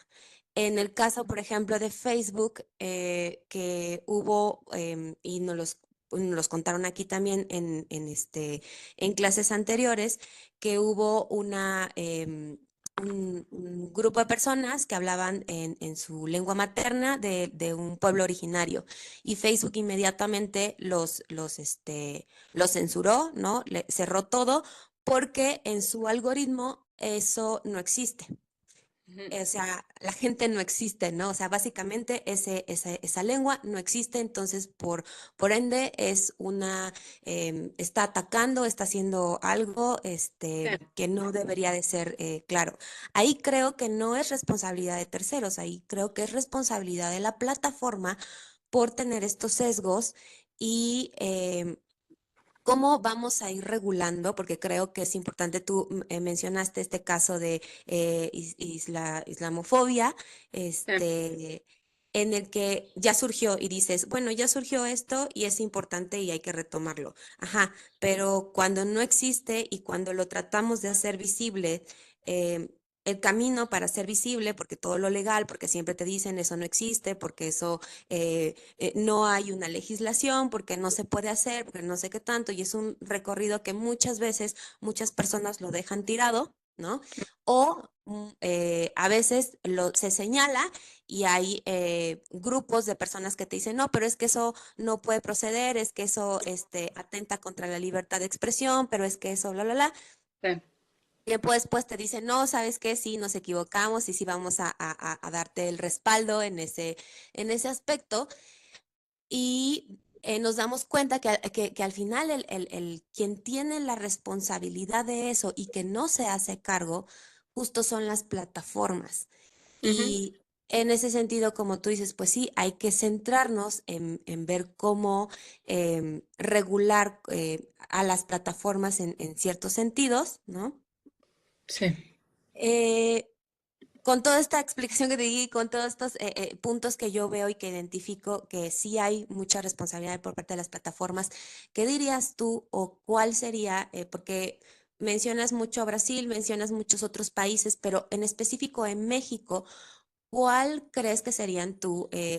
En el caso, por ejemplo, de Facebook, que hubo, y nos los contaron aquí también en clases anteriores, que hubo un grupo de personas que hablaban en su lengua materna de un pueblo originario y Facebook inmediatamente los censuró, ¿no? Cerró todo porque en su algoritmo eso no existe. O sea, la gente no existe, ¿no? O sea, básicamente esa lengua no existe, entonces por ende es está atacando, está haciendo algo que no debería de ser claro. Ahí creo que no es responsabilidad de terceros, ahí creo que es responsabilidad de la plataforma por tener estos sesgos y ¿cómo vamos a ir regulando? Porque creo que es importante, tú mencionaste este caso de islamofobia, en el que ya surgió y dices, bueno, ya surgió esto y es importante y hay que retomarlo. Ajá, pero cuando no existe y cuando lo tratamos de hacer visible, eh, el camino para ser visible, porque todo lo legal, porque siempre te dicen eso no existe, porque eso no hay una legislación, porque no se puede hacer, porque no sé qué tanto, y es un recorrido que muchas veces muchas personas lo dejan tirado, ¿no? O a veces se señala y hay grupos de personas que te dicen, no, pero es que eso no puede proceder, es que eso atenta contra la libertad de expresión, pero es que eso, bla, bla, bla. Sí. Tiempo después te dicen, no, ¿sabes qué? Sí, nos equivocamos y sí vamos a darte el respaldo en ese aspecto. Y nos damos cuenta que al final quien tiene la responsabilidad de eso y que no se hace cargo, justo son las plataformas. Y en ese sentido, como tú dices, pues sí, hay que centrarnos en ver cómo regular a las plataformas en ciertos sentidos, ¿no? Sí. Eh, con toda esta explicación que te di, con todos estos puntos que yo veo y que identifico que sí hay mucha responsabilidad por parte de las plataformas, ¿qué dirías tú o cuál sería, porque mencionas mucho a Brasil, mencionas muchos otros países, pero en específico en México, ¿cuál crees que serían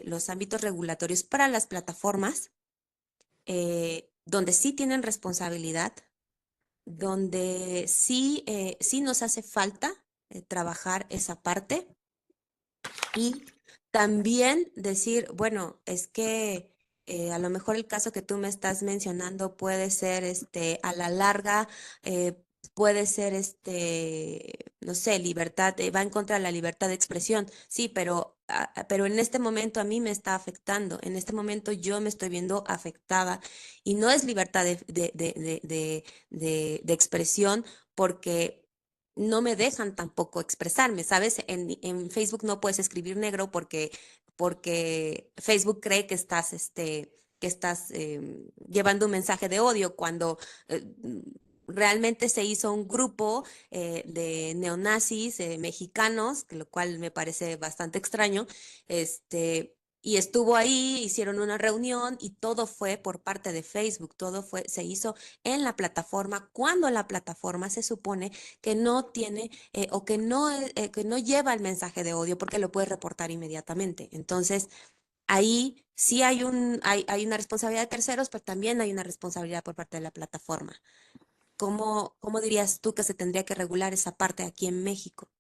los ámbitos regulatorios para las plataformas donde sí tienen responsabilidad, donde sí nos hace falta trabajar esa parte? Y también decir, bueno, es que a lo mejor el caso que tú me estás mencionando puede ser, a la larga, eh, puede ser, no sé, libertad, va en contra de la libertad de expresión. Sí, pero en este momento a mí me está afectando. En este momento yo me estoy viendo afectada y no es libertad de expresión porque no me dejan tampoco expresarme, ¿sabes? En Facebook no puedes escribir negro porque Facebook cree que estás llevando un mensaje de odio cuando realmente se hizo un grupo de neonazis mexicanos, lo cual me parece bastante extraño, y estuvo ahí, hicieron una reunión y todo fue por parte de Facebook, se hizo en la plataforma, cuando la plataforma se supone que no tiene o que no lleva el mensaje de odio porque lo puede reportar inmediatamente. Entonces, ahí sí hay una responsabilidad de terceros, pero también hay una responsabilidad por parte de la plataforma. ¿Cómo dirías tú que se tendría que regular esa parte aquí en México?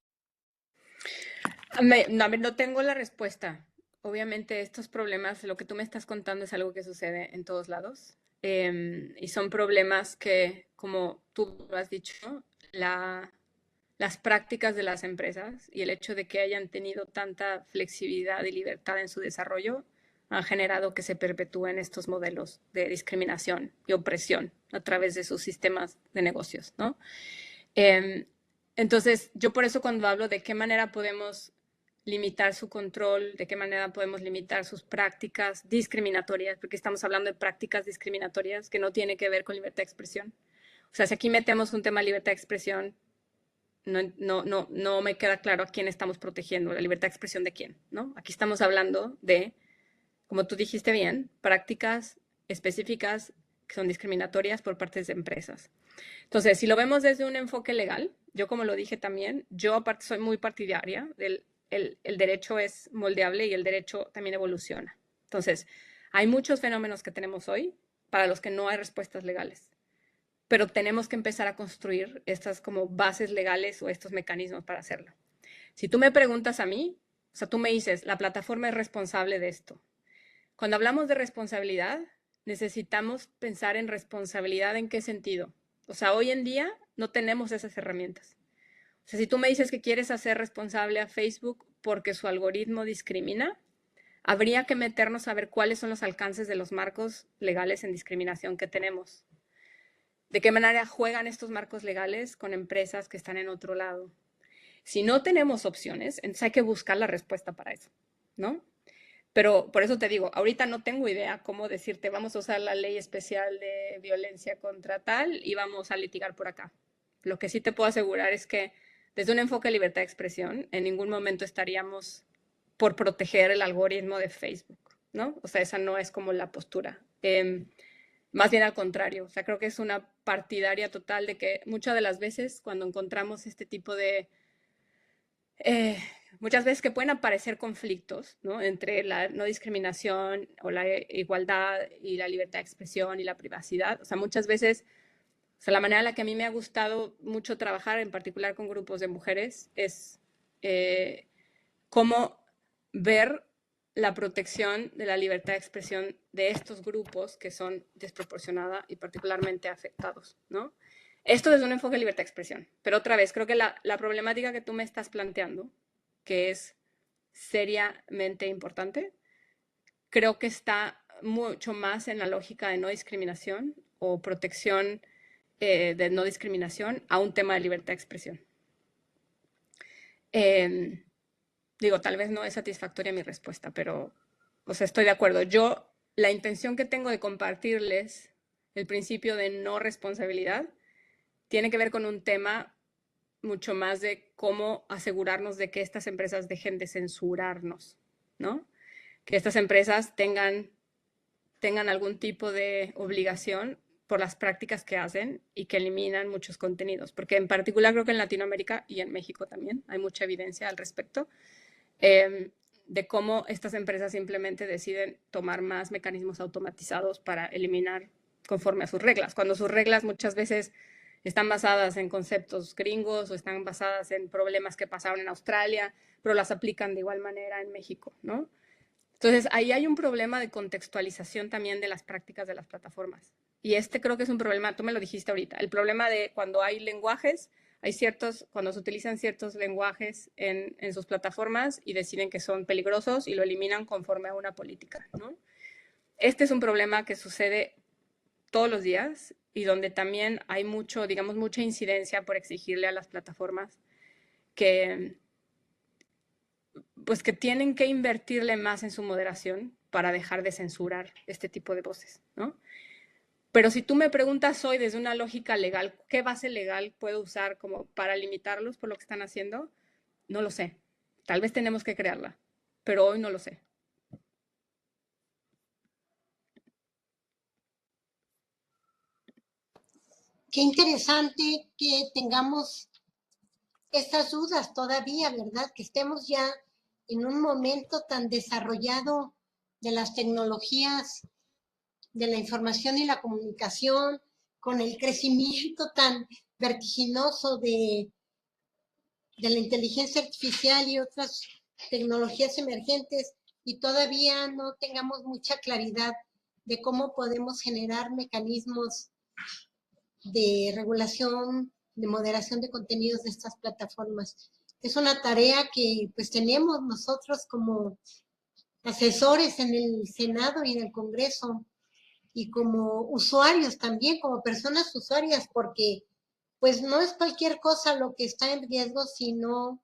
No tengo la respuesta. Obviamente estos problemas, lo que tú me estás contando es algo que sucede en todos lados. Y son problemas que, como tú lo has dicho, las prácticas de las empresas y el hecho de que hayan tenido tanta flexibilidad y libertad en su desarrollo han generado que se perpetúen estos modelos de discriminación y opresión a través de sus sistemas de negocios, ¿no? Entonces, yo por eso cuando hablo de qué manera podemos limitar su control, de qué manera podemos limitar sus prácticas discriminatorias, porque estamos hablando de prácticas discriminatorias que no tienen que ver con libertad de expresión. O sea, si aquí metemos un tema de libertad de expresión, no me queda claro a quién estamos protegiendo, la libertad de expresión de quién, ¿no? Aquí estamos hablando de, como tú dijiste bien, prácticas específicas que son discriminatorias por parte de empresas. Entonces, si lo vemos desde un enfoque legal, yo como lo dije también, yo aparte soy muy partidaria del el derecho es moldeable y el derecho también evoluciona. Entonces, hay muchos fenómenos que tenemos hoy para los que no hay respuestas legales, pero tenemos que empezar a construir estas como bases legales o estos mecanismos para hacerlo. Si tú me preguntas a mí, o sea, tú me dices, la plataforma es responsable de esto. Cuando hablamos de responsabilidad, necesitamos pensar en responsabilidad en qué sentido. O sea, hoy en día no tenemos esas herramientas. O sea, si tú me dices que quieres hacer responsable a Facebook porque su algoritmo discrimina, habría que meternos a ver cuáles son los alcances de los marcos legales en discriminación que tenemos. ¿De qué manera juegan estos marcos legales con empresas que están en otro lado? Si no tenemos opciones, entonces hay que buscar la respuesta para eso, ¿no? Pero por eso te digo, ahorita no tengo idea cómo decirte, vamos a usar la ley especial de violencia contra tal y vamos a litigar por acá. Lo que sí te puedo asegurar es que desde un enfoque de libertad de expresión, en ningún momento estaríamos por proteger el algoritmo de Facebook, ¿no? O sea, esa no es como la postura. Más bien al contrario, o sea, creo que es una partidaria total de que muchas de las veces cuando encontramos este tipo de muchas veces que pueden aparecer conflictos, ¿no? Entre la no discriminación o la igualdad y la libertad de expresión y la privacidad. O sea, muchas veces, o sea, la manera en la que a mí me ha gustado mucho trabajar, en particular con grupos de mujeres, es cómo ver la protección de la libertad de expresión de estos grupos que son desproporcionada y particularmente afectados, ¿no? Esto desde un enfoque de libertad de expresión. Pero otra vez, creo que la problemática que tú me estás planteando, que es seriamente importante, creo que está mucho más en la lógica de no discriminación o protección de no discriminación a un tema de libertad de expresión. Digo, tal vez no es satisfactoria mi respuesta, pero, o sea, estoy de acuerdo. Yo, la intención que tengo de compartirles el principio de no responsabilidad tiene que ver con un tema mucho más de cómo asegurarnos de que estas empresas dejen de censurarnos, ¿no? Que estas empresas tengan algún tipo de obligación por las prácticas que hacen y que eliminan muchos contenidos, porque en particular creo que en Latinoamérica y en México también hay mucha evidencia al respecto de cómo estas empresas simplemente deciden tomar más mecanismos automatizados para eliminar conforme a sus reglas, cuando sus reglas muchas veces están basadas en conceptos gringos o están basadas en problemas que pasaron en Australia, pero las aplican de igual manera en México, ¿no? Entonces, ahí hay un problema de contextualización también de las prácticas de las plataformas. Y este creo que es un problema, tú me lo dijiste ahorita, el problema de cuando hay lenguajes, cuando se utilizan ciertos lenguajes en sus plataformas y deciden que son peligrosos y lo eliminan conforme a una política, ¿no? Este es un problema que sucede todos los días y donde también hay mucha incidencia por exigirle a las plataformas que tienen que invertirle más en su moderación para dejar de censurar este tipo de voces, ¿no? Pero si tú me preguntas hoy desde una lógica legal, ¿qué base legal puedo usar como para limitarlos por lo que están haciendo? No lo sé. Tal vez tenemos que crearla, pero hoy no lo sé. Qué interesante que tengamos estas dudas todavía, ¿verdad? Que estemos ya en un momento tan desarrollado de las tecnologías de la información y la comunicación, con el crecimiento tan vertiginoso de la inteligencia artificial y otras tecnologías emergentes, y todavía no tengamos mucha claridad de cómo podemos generar mecanismos de regulación, de moderación de contenidos de estas plataformas. Es una tarea que pues tenemos nosotros como asesores en el Senado y en el Congreso y como usuarios también, como personas usuarias, porque pues no es cualquier cosa lo que está en riesgo si no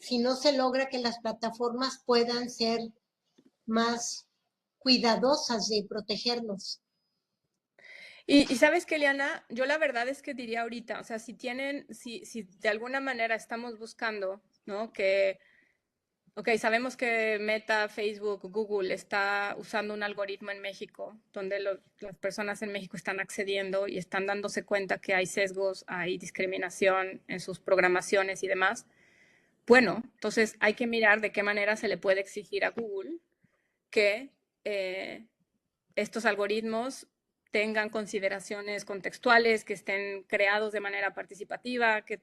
se logra que las plataformas puedan ser más cuidadosas de protegernos. Y sabes que, Eliana, yo la verdad es que diría ahorita, o sea, si de alguna manera estamos buscando, ¿no? Ok, sabemos que Meta, Facebook, Google está usando un algoritmo en México donde las personas en México están accediendo y están dándose cuenta que hay sesgos, hay discriminación en sus programaciones y demás. Bueno, entonces hay que mirar de qué manera se le puede exigir a Google que estos algoritmos tengan consideraciones contextuales, que estén creados de manera participativa, que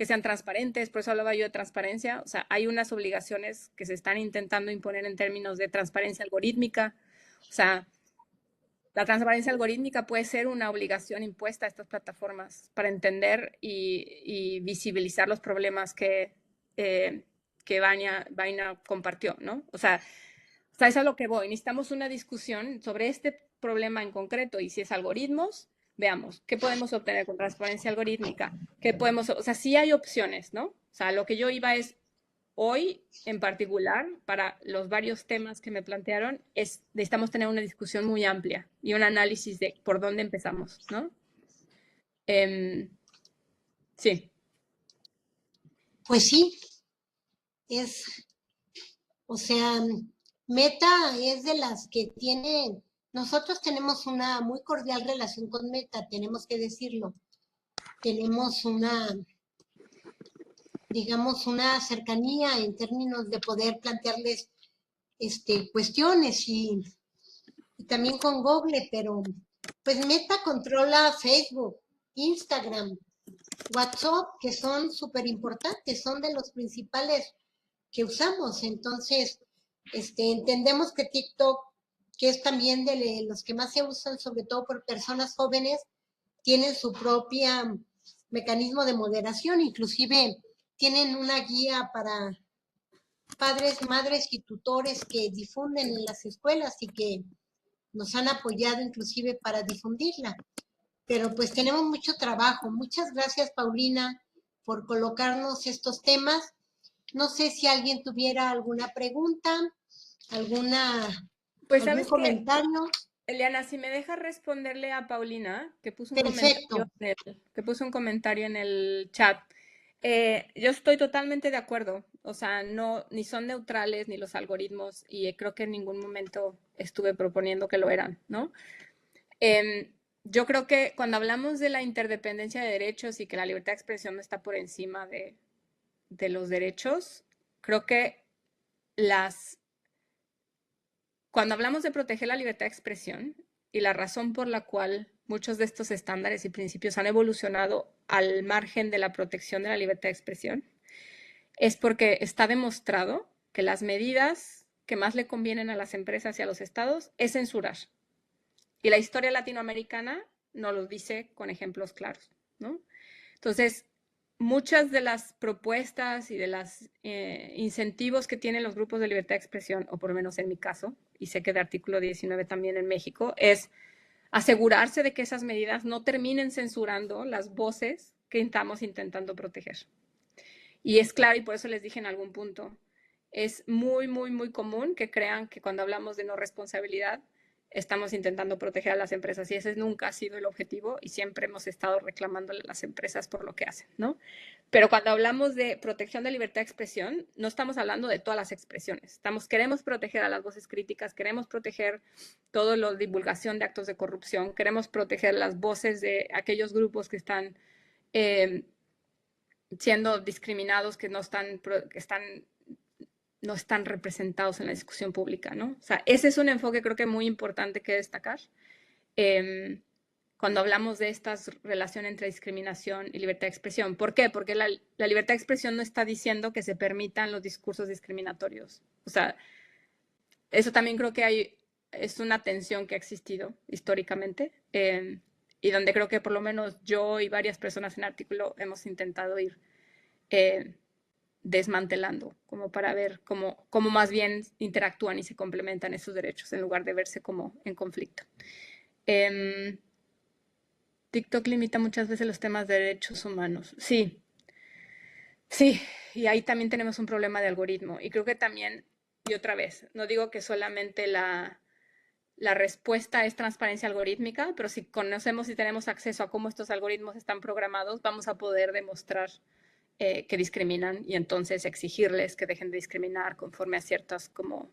sean transparentes. Por eso hablaba yo de transparencia. O sea, hay unas obligaciones que se están intentando imponer en términos de transparencia algorítmica. O sea, la transparencia algorítmica puede ser una obligación impuesta a estas plataformas para entender y visibilizar los problemas que Vaina compartió, ¿no? O sea, eso es a lo que voy. Necesitamos una discusión sobre este problema en concreto y si es algoritmos, veamos qué podemos obtener con transparencia algorítmica, o sea, sí hay opciones, ¿no? O sea, lo que yo iba es hoy en particular, para los varios temas que me plantearon, necesitamos tener una discusión muy amplia y un análisis de por dónde empezamos, ¿no? Sí. Pues sí, o sea, Meta es de las que nosotros tenemos una muy cordial relación con Meta, tenemos que decirlo. Tenemos digamos, una cercanía en términos de poder plantearles cuestiones y también con Google, pero pues Meta controla Facebook, Instagram, WhatsApp, que son súper importantes, son de los principales que usamos. Entonces, entendemos que TikTok, que es también de los que más se usan, sobre todo por personas jóvenes, tienen su propia mecanismo de moderación, inclusive tienen una guía para padres, madres y tutores que difunden en las escuelas y que nos han apoyado inclusive para difundirla. Pero pues tenemos mucho trabajo. Muchas gracias, Paulina, por colocarnos estos temas. No sé si alguien tuviera alguna pregunta, algún ¿Sabes qué? comentario. Eliana, si me dejas responderle a Paulina, que puso Perfecto. un comentario en el chat. Yo estoy totalmente de acuerdo. O sea, ni son neutrales ni los algoritmos, y creo que en ningún momento estuve proponiendo que lo eran, ¿no? Yo creo que cuando hablamos de la interdependencia de derechos y que la libertad de expresión no está por encima de los derechos, creo que cuando hablamos de proteger la libertad de expresión y la razón por la cual muchos de estos estándares y principios han evolucionado al margen de la protección de la libertad de expresión, es porque está demostrado que las medidas que más le convienen a las empresas y a los estados es censurar. Y la historia latinoamericana nos lo dice con ejemplos claros, ¿no? Entonces, muchas de las propuestas y de los incentivos que tienen los grupos de libertad de expresión, o por lo menos en mi caso, y sé que de artículo 19 también en México, es asegurarse de que esas medidas no terminen censurando las voces que estamos intentando proteger. Y es claro, y por eso les dije en algún punto, es muy, muy, muy común que crean que cuando hablamos de no responsabilidad, estamos intentando proteger a las empresas, y ese nunca ha sido el objetivo, y siempre hemos estado reclamándole a las empresas por lo que hacen, ¿no? Pero cuando hablamos de protección de libertad de expresión, no estamos hablando de todas las expresiones. Queremos proteger a las voces críticas, queremos proteger toda la divulgación de actos de corrupción, queremos proteger las voces de aquellos grupos que están siendo discriminados, que no están representados en la discusión pública, ¿no? O sea, ese es un enfoque creo que muy importante que destacar cuando hablamos de esta relación entre discriminación y libertad de expresión. ¿Por qué? Porque la libertad de expresión no está diciendo que se permitan los discursos discriminatorios. O sea, eso también creo que es una tensión que ha existido históricamente y donde creo que por lo menos yo y varias personas en el artículo hemos intentado ir desmantelando, como para ver cómo más bien interactúan y se complementan esos derechos en lugar de verse como en conflicto. TikTok limita muchas veces los temas de derechos humanos. Sí, y ahí también tenemos un problema de algoritmo. Y creo que también, y otra vez, no digo que solamente la respuesta es transparencia algorítmica, pero si conocemos y tenemos acceso a cómo estos algoritmos están programados, vamos a poder demostrar que discriminan y entonces exigirles que dejen de discriminar conforme a ciertas como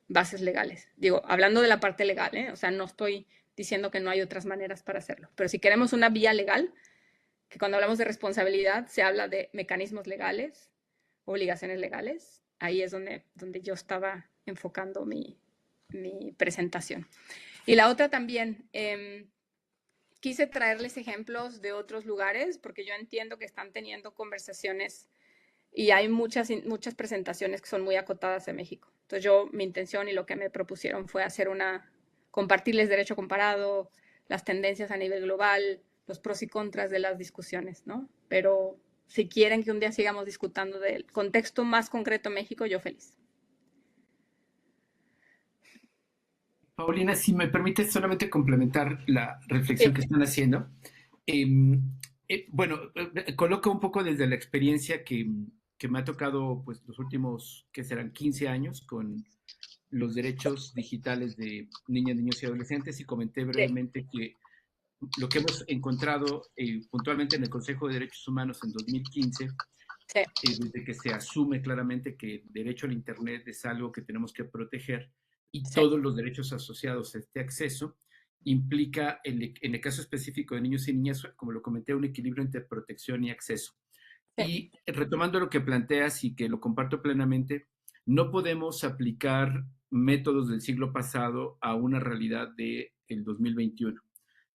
bases legales. Digo, hablando de la parte legal, o sea, no estoy diciendo que no hay otras maneras para hacerlo, pero si queremos una vía legal, que cuando hablamos de responsabilidad se habla de mecanismos legales, obligaciones legales, ahí es donde yo estaba enfocando mi presentación. Y la otra también, quise traerles ejemplos de otros lugares porque yo entiendo que están teniendo conversaciones y hay muchas presentaciones que son muy acotadas en México. Entonces mi intención y lo que me propusieron fue compartirles derecho comparado, las tendencias a nivel global, los pros y contras de las discusiones, ¿no? Pero si quieren que un día sigamos discutiendo del contexto más concreto en México, yo feliz. Paulina, si me permites solamente complementar la reflexión que están haciendo. Bueno, coloco un poco desde la experiencia que me ha tocado pues los últimos, que serán 15 años con los derechos digitales de niñas, niños y adolescentes, y comenté brevemente que lo que hemos encontrado puntualmente en el Consejo de Derechos Humanos en 2015, desde que se asume claramente que el derecho al Internet es algo que tenemos que proteger y todos los derechos asociados a este acceso, implica, en el caso específico de niños y niñas, como lo comenté, un equilibrio entre protección y acceso. Y retomando lo que planteas y que lo comparto plenamente, no podemos aplicar métodos del siglo pasado a una realidad del 2021.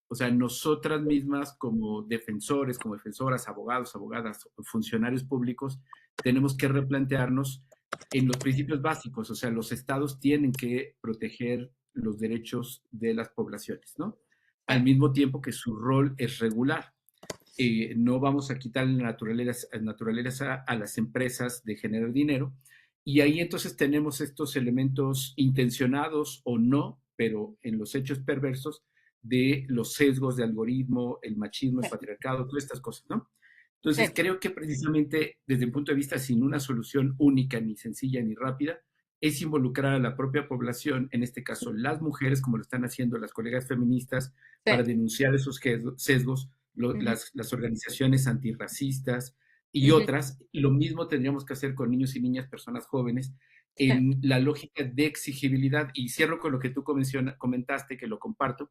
O sea, nosotras mismas como defensores, como defensoras, abogados, abogadas, funcionarios públicos, tenemos que replantearnos en los principios básicos. O sea, los estados tienen que proteger los derechos de las poblaciones, ¿no? Al mismo tiempo que su rol es regular. No vamos a quitar la naturaleza a las empresas de generar dinero. Y ahí entonces tenemos estos elementos intencionados o no, pero en los hechos perversos, de los sesgos de algoritmo, el machismo, el patriarcado, todas estas cosas, ¿no? Entonces, creo que precisamente desde el punto de vista sin una solución única, ni sencilla, ni rápida, es involucrar a la propia población, en este caso las mujeres, como lo están haciendo las colegas feministas, para denunciar esos sesgos, las organizaciones antirracistas y otras. Lo mismo tendríamos que hacer con niños y niñas, personas jóvenes, en la lógica de exigibilidad. Y cierro con lo que tú comentaste, que lo comparto,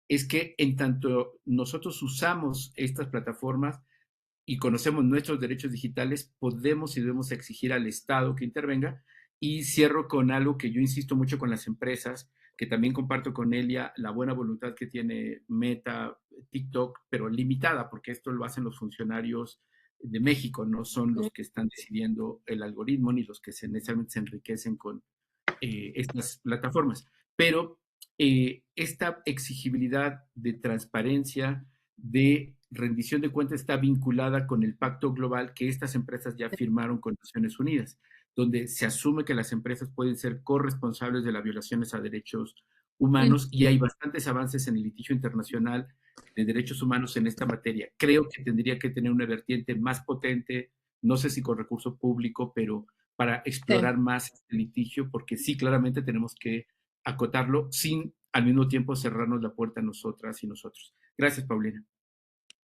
es que en tanto nosotros usamos estas plataformas y conocemos nuestros derechos digitales, podemos y debemos exigir al Estado que intervenga. Y cierro con algo que yo insisto mucho con las empresas, que también comparto con Elia, la buena voluntad que tiene Meta, TikTok, pero limitada, porque esto lo hacen los funcionarios de México, no son los que están decidiendo el algoritmo, ni los que necesariamente se enriquecen con estas plataformas. Pero esta exigibilidad de transparencia, de rendición de cuentas, está vinculada con el pacto global que estas empresas ya firmaron con Naciones Unidas, donde se asume que las empresas pueden ser corresponsables de las violaciones a derechos humanos, y hay bastantes avances en el litigio internacional de derechos humanos en esta materia. Creo que tendría que tener una vertiente más potente, no sé si con recurso público, pero para explorar más este litigio, porque sí, claramente tenemos que acotarlo sin al mismo tiempo cerrarnos la puerta a nosotras y nosotros. Gracias, Paulina.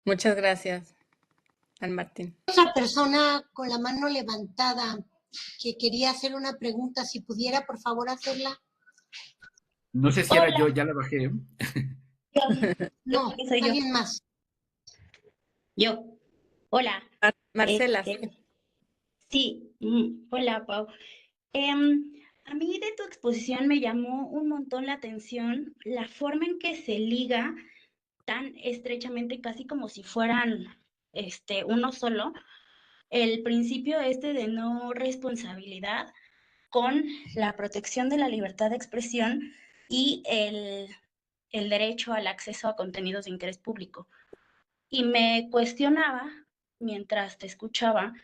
Muchas gracias, Juan Martín. Otra persona con la mano levantada que quería hacer una pregunta, si pudiera, por favor, hacerla. No sé si era yo, ya la bajé. No, soy yo. alguien más. Yo. Hola. Marcela. Sí, hola, Pau. A mí de tu exposición me llamó un montón la atención la forma en que se liga tan estrechamente, casi como si fueran uno solo, el principio de no responsabilidad con la protección de la libertad de expresión y el derecho al acceso a contenidos de interés público. Y me cuestionaba, mientras te escuchaba,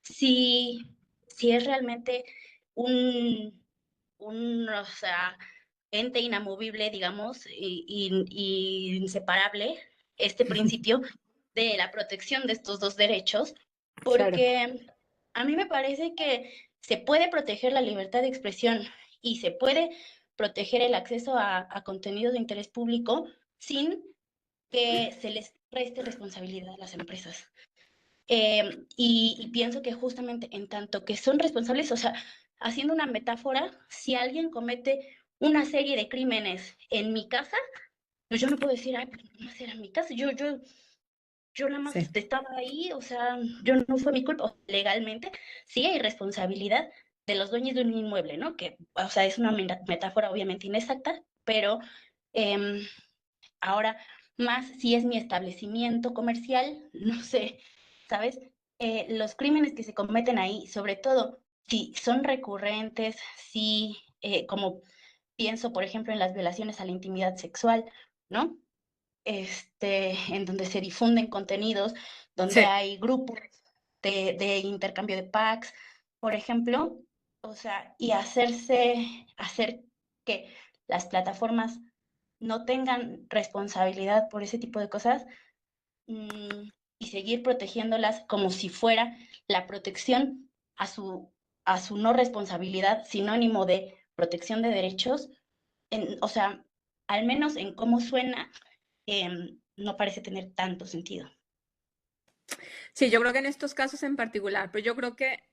si es realmente un ente inamovible, digamos, y inseparable este principio de la protección de estos dos derechos, porque a mí me parece que se puede proteger la libertad de expresión y se puede proteger el acceso a contenidos de interés público sin que se les reste responsabilidad a las empresas. Y pienso que justamente en tanto que son responsables, o sea, haciendo una metáfora, si alguien comete una serie de crímenes en mi casa, pues yo no puedo decir, ay, pues no era en mi casa, yo nada más estaba ahí, o sea, yo no fue mi culpa. Legalmente, sí hay responsabilidad de los dueños de un inmueble, ¿no? Que, o sea, es una metáfora obviamente inexacta, pero Ahora, más si es mi establecimiento comercial, no sé, ¿sabes? Los crímenes que se cometen ahí, sobre todo si son recurrentes, si, como pienso, por ejemplo, en las violaciones a la intimidad sexual, ¿no? En donde se difunden contenidos, donde Sí. hay grupos de intercambio de packs, por ejemplo, o sea, y hacer que las plataformas no tengan responsabilidad por ese tipo de cosas, y seguir protegiéndolas como si fuera la protección a su no responsabilidad, sinónimo de protección de derechos, o sea, al menos en cómo suena, no parece tener tanto sentido. Sí, yo creo que en estos casos en particular, pero yo creo que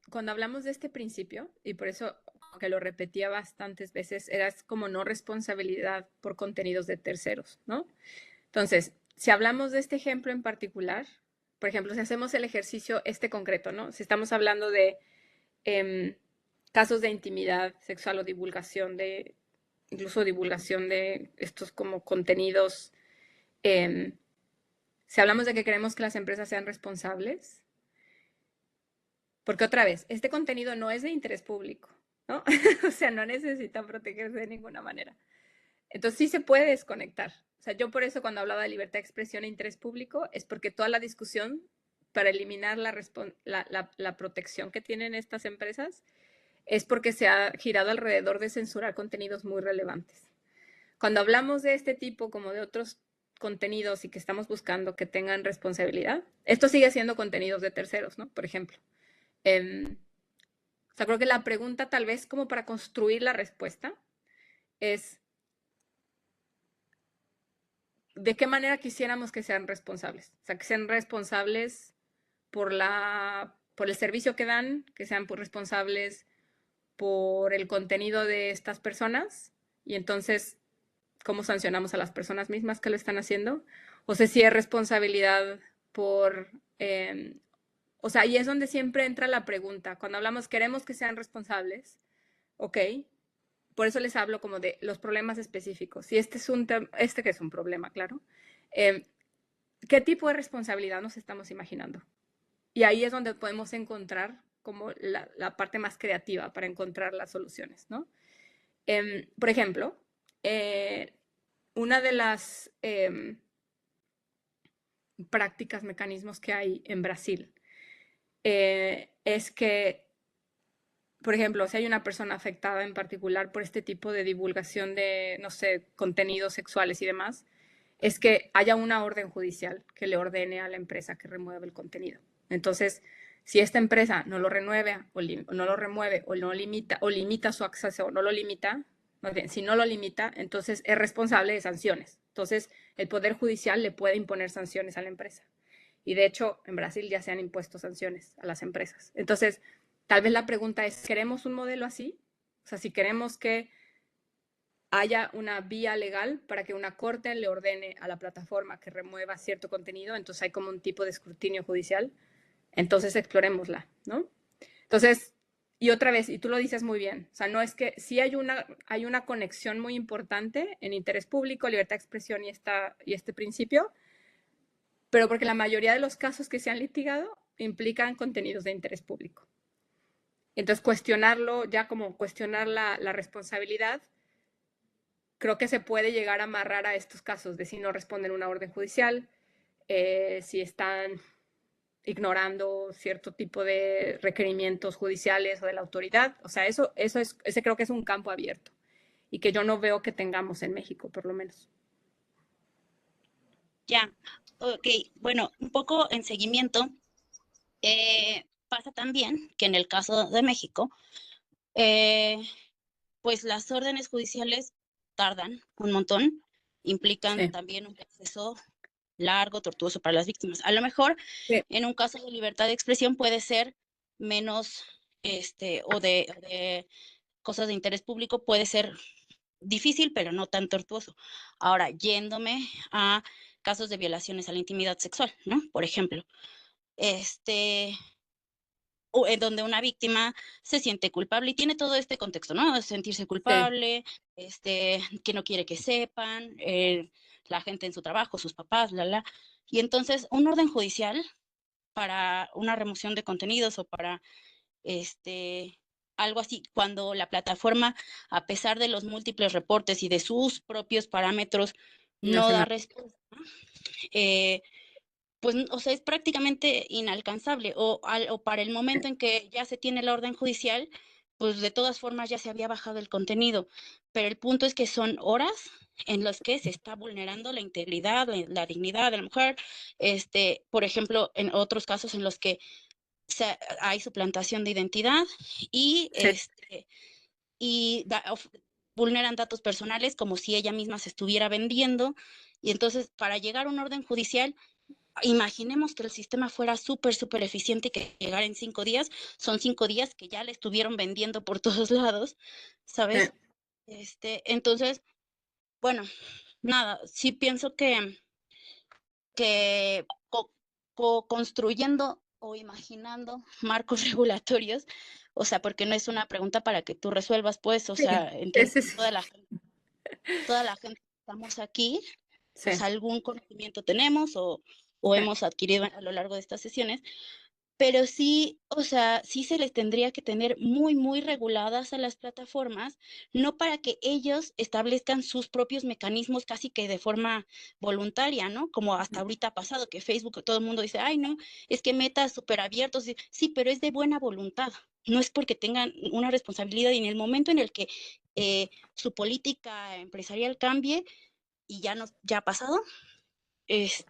cuando hablamos de este principio, y por eso que lo repetía bastantes veces, era como no responsabilidad por contenidos de terceros, ¿no? Entonces, si hablamos de este ejemplo en particular, por ejemplo, si hacemos el ejercicio concreto, ¿no? Si estamos hablando de casos de intimidad sexual o incluso divulgación de estos como contenidos, si hablamos de que queremos que las empresas sean responsables, porque otra vez, este contenido no es de interés público, ¿no? O sea, no necesita protegerse de ninguna manera. Entonces sí se puede desconectar. O sea, yo por eso cuando hablaba de libertad de expresión e interés público es porque toda la discusión para eliminar la protección que tienen estas empresas es porque se ha girado alrededor de censurar contenidos muy relevantes. Cuando hablamos de este tipo como de otros contenidos y que estamos buscando que tengan responsabilidad, esto sigue siendo contenidos de terceros, ¿no? Por ejemplo. O sea, creo que la pregunta tal vez como para construir la respuesta es ¿de qué manera quisiéramos que sean responsables? O sea, que sean responsables por el servicio que dan, que sean responsables por el contenido de estas personas y entonces, ¿cómo sancionamos a las personas mismas que lo están haciendo? O sea, si es responsabilidad por... o sea, y es donde siempre entra la pregunta. Cuando hablamos, queremos que sean responsables, ¿ok? Por eso les hablo como de los problemas específicos. Y este que es un problema, claro. ¿Qué tipo de responsabilidad nos estamos imaginando? Y ahí es donde podemos encontrar como la parte más creativa para encontrar las soluciones, ¿no? Por ejemplo, una de las prácticas, mecanismos que hay en Brasil es que, por ejemplo, si hay una persona afectada en particular por este tipo de divulgación de, no sé, contenidos sexuales y demás, es que haya una orden judicial que le ordene a la empresa que remueva el contenido. Entonces, si esta empresa no lo renueve o no lo remueve o no limita o limita su acceso o no lo limita, más bien, si no lo limita, entonces es responsable de sanciones. Entonces, el Poder Judicial le puede imponer sanciones a la empresa. Y de hecho, en Brasil ya se han impuesto sanciones a las empresas. Entonces, tal vez la pregunta es, ¿queremos un modelo así? O sea, si queremos que haya una vía legal para que una corte le ordene a la plataforma que remueva cierto contenido, entonces hay como un tipo de escrutinio judicial, entonces explorémosla, ¿no? Entonces, y otra vez, y tú lo dices muy bien, o sea, no es que sí hay una conexión muy importante en interés público, libertad de expresión y este principio, pero porque la mayoría de los casos que se han litigado implican contenidos de interés público. Entonces, cuestionarlo, ya como cuestionar la responsabilidad, creo que se puede llegar a amarrar a estos casos de si no responden a una orden judicial, si están ignorando cierto tipo de requerimientos judiciales o de la autoridad. O sea, ese creo que es un campo abierto y que yo no veo que tengamos en México, por lo menos. Ya, ok, bueno, un poco en seguimiento, pasa también que en el caso de México, pues las órdenes judiciales tardan un montón, implican Sí, también un proceso largo, tortuoso para las víctimas. A lo mejor sí, en un caso de libertad de expresión puede ser menos, o de cosas de interés público puede ser difícil, pero no tan tortuoso. Ahora, yéndome a casos de violaciones a la intimidad sexual, ¿no? Por ejemplo, en donde una víctima se siente culpable y tiene todo este contexto, ¿no? Sentirse culpable, que no quiere que sepan, la gente en su trabajo, sus papás, y entonces un orden judicial para una remoción de contenidos o para algo así, cuando la plataforma, a pesar de los múltiples reportes y de sus propios parámetros, no da respuesta, pues, o sea, es prácticamente inalcanzable, o para el momento en que ya se tiene la orden judicial, pues de todas formas ya se había bajado el contenido, pero el punto es que son horas en las que se está vulnerando la integridad, la dignidad de la mujer, por ejemplo, en otros casos en los que hay suplantación de identidad y, vulneran datos personales como si ella misma se estuviera vendiendo, y entonces para llegar a un orden judicial, imaginemos que el sistema fuera súper eficiente y que llegara en 5 días, son 5 días que ya le estuvieron vendiendo por todos lados, ¿sabes? Entonces, bueno, nada, sí pienso que construyendo o imaginando marcos regulatorios, o sea, porque no es una pregunta para que tú resuelvas, pues, o sea, entiendo que toda la gente que estamos aquí, pues algún conocimiento tenemos o hemos adquirido a lo largo de estas sesiones, pero sí, o sea, sí se les tendría que tener muy reguladas a las plataformas, no para que ellos establezcan sus propios mecanismos casi que de forma voluntaria, ¿no? Como hasta ahorita ha pasado, que Facebook, todo el mundo dice, ay, no, es que Meta súper abiertos. Sí, pero es de buena voluntad, no es porque tengan una responsabilidad, y en el momento en el que su política empresarial cambie, y ya ha pasado, pues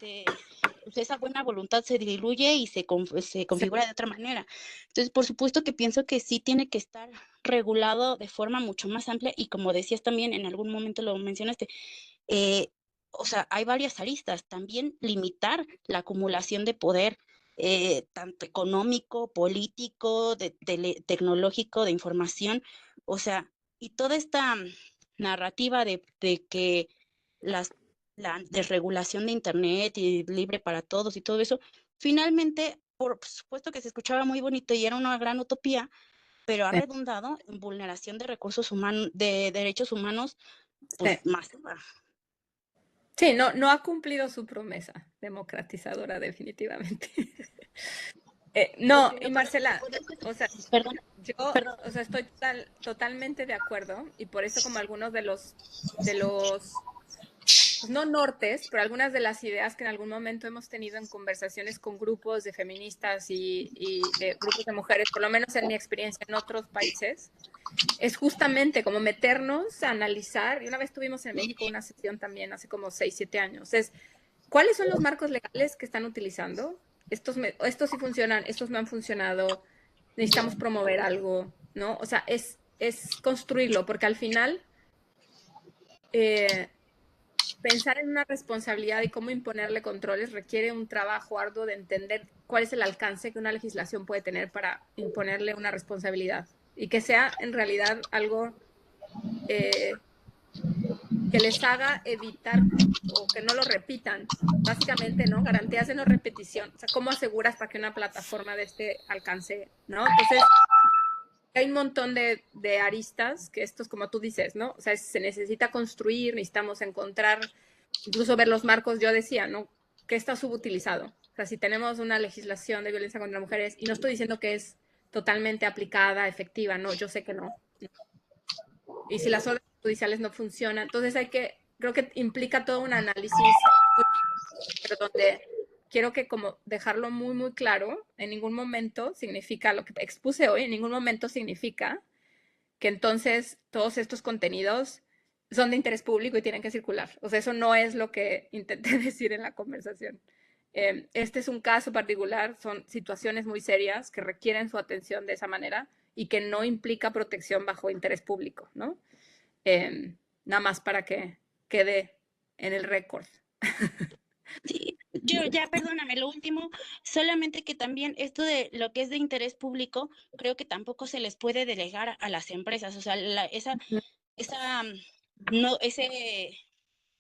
esa buena voluntad se diluye y se configura de otra manera. Entonces, por supuesto que pienso que sí tiene que estar regulado de forma mucho más amplia, y como decías también, en algún momento lo mencionaste, o sea, hay varias aristas. También limitar la acumulación de poder, tanto económico, político, tecnológico, de información, o sea, y toda esta narrativa de que la desregulación de Internet y libre para todos y todo eso, finalmente, por supuesto que se escuchaba muy bonito y era una gran utopía, pero ha redundado en vulneración de recursos humanos, de derechos humanos, pues masiva. Sí, no ha cumplido su promesa democratizadora, definitivamente. No, y Marcela, o sea, Perdón. o sea, estoy totalmente de acuerdo, y por eso como algunos de los pues no nortes, pero algunas de las ideas que en algún momento hemos tenido en conversaciones con grupos de feministas y de grupos de mujeres, por lo menos en mi experiencia en otros países, es justamente como meternos a analizar, y una vez tuvimos en México una sesión también hace como 6, 7 años, ¿cuáles son los marcos legales que están utilizando? Estos sí funcionan, estos no han funcionado, necesitamos promover algo, ¿no? O sea, es construirlo, porque al final pensar en una responsabilidad y cómo imponerle controles requiere un trabajo arduo de entender cuál es el alcance que una legislación puede tener para imponerle una responsabilidad, y que sea en realidad algo que les haga evitar o que no lo repitan. Básicamente, ¿no? Garantías de no repetición. O sea, ¿cómo aseguras para que una plataforma de este alcance, ¿no? Entonces, hay un montón de aristas que estos, como tú dices, ¿no? O sea, se necesita construir, necesitamos encontrar, incluso ver los marcos. Yo decía, ¿no? ¿Qué está subutilizado? O sea, si tenemos una legislación de violencia contra mujeres, y no estoy diciendo que es totalmente aplicada, efectiva, no, yo sé que no. Y si las órdenes judiciales no funcionan, entonces creo que implica todo un análisis, pero donde quiero que como dejarlo muy claro, en ningún momento significa, lo que expuse hoy, en ningún momento significa que entonces todos estos contenidos son de interés público y tienen que circular. O sea, eso no es lo que intenté decir en la conversación. Este es un caso particular, son situaciones muy serias que requieren su atención de esa manera y que no implica protección bajo interés público, ¿no? Nada más para que quede en el récord. Sí, yo ya, perdóname, lo último, solamente que también esto de lo que es de interés público, creo que tampoco se les puede delegar a las empresas, o sea,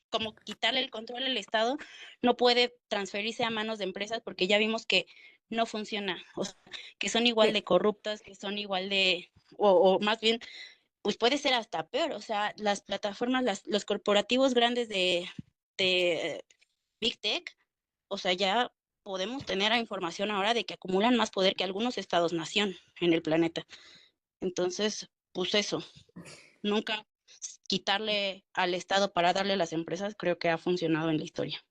como quitarle el control al Estado no puede transferirse a manos de empresas, porque ya vimos que no funciona, o sea, que son igual de corruptas, que son igual de, o más bien, pues puede ser hasta peor, o sea, las plataformas, los corporativos grandes de Big Tech, o sea, ya podemos tener la información ahora de que acumulan más poder que algunos estados-nación en el planeta. Entonces, pues eso, nunca quitarle al Estado para darle a las empresas, creo que ha funcionado en la historia.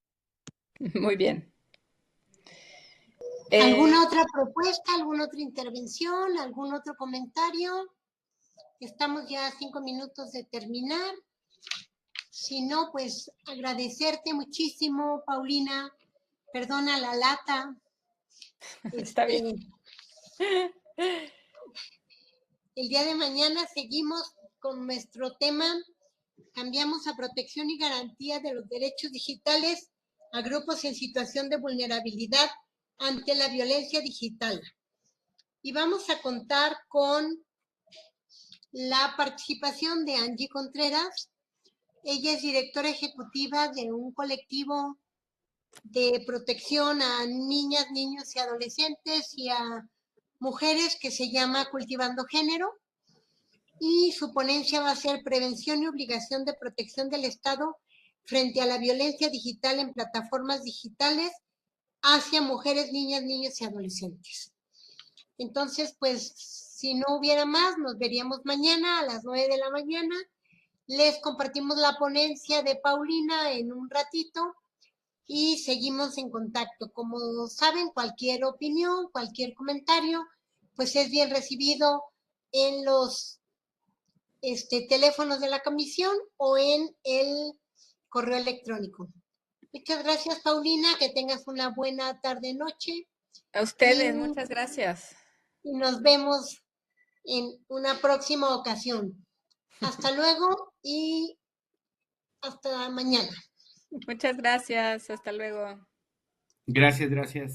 Muy bien. ¿Alguna otra propuesta, alguna otra intervención, algún otro comentario? Estamos ya a 5 minutos de terminar. Si no, pues agradecerte muchísimo, Paulina. Perdona la lata. Está bien. El día de mañana seguimos con nuestro tema. Cambiamos a protección y garantía de los derechos digitales a grupos en situación de vulnerabilidad ante la violencia digital. Y vamos a contar con la participación de Angie Contreras. Ella es directora ejecutiva de un colectivo de protección a niñas, niños y adolescentes y a mujeres que se llama Cultivando Género. Y su ponencia va a ser Prevención y Obligación de Protección del Estado frente a la violencia digital en plataformas digitales hacia mujeres, niñas, niños y adolescentes. Entonces, pues, si no hubiera más, nos veríamos mañana a las 9 de la mañana. Les compartimos la ponencia de Paulina en un ratito y seguimos en contacto. Como saben, cualquier opinión, cualquier comentario, pues es bien recibido en los teléfonos de la comisión o en el correo electrónico. Muchas gracias, Paulina, que tengas una buena tarde-noche. A ustedes, muchas gracias. Y nos vemos en una próxima ocasión. Hasta luego y hasta mañana. Muchas gracias, hasta luego. Gracias, gracias.